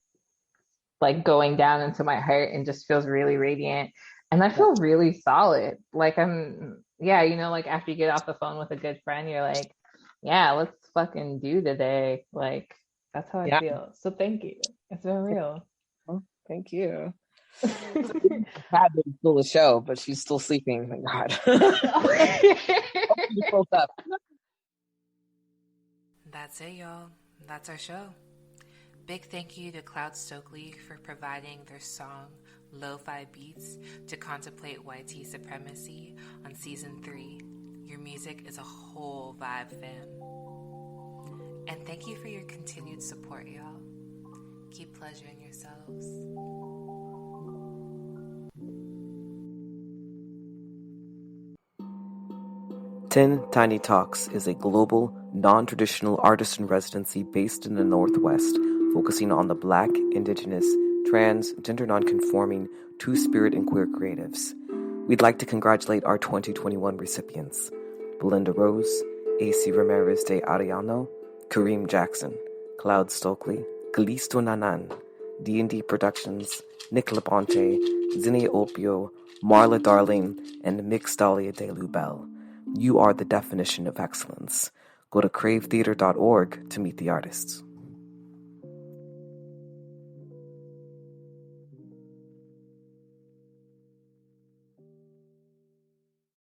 going down into my heart and just feels really radiant. And I feel really solid. Like like after you get off the phone with a good friend, you're like, yeah, let's fucking do today. Like that's how I feel. So thank you. It's been real. Oh, thank you. Had to still the show, but she's still sleeping. Thank God. That's it, y'all. That's our show. Big thank you to Cloud Stokely for providing their song Lo-Fi Beats to contemplate YT supremacy on season 3. Your music is a whole vibe, fam. And thank you for your continued support, y'all. Keep pleasuring yourselves. Tin Tiny Talks is a global, non-traditional artist in residency based in the Northwest, focusing on the Black, Indigenous, trans, gender non-conforming, two-spirit, and queer creatives. We'd like to congratulate our 2021 recipients: Belinda Rose, AC Ramirez de Arellano, Kareem Jackson, Cloud Stokely, Calisto Nanan, D&D Productions, Nick Labonte, Zinni Opio, Marla Darling, and Mixdalia de Lubel. You are the definition of excellence. Go to cravetheater.org to meet the artists.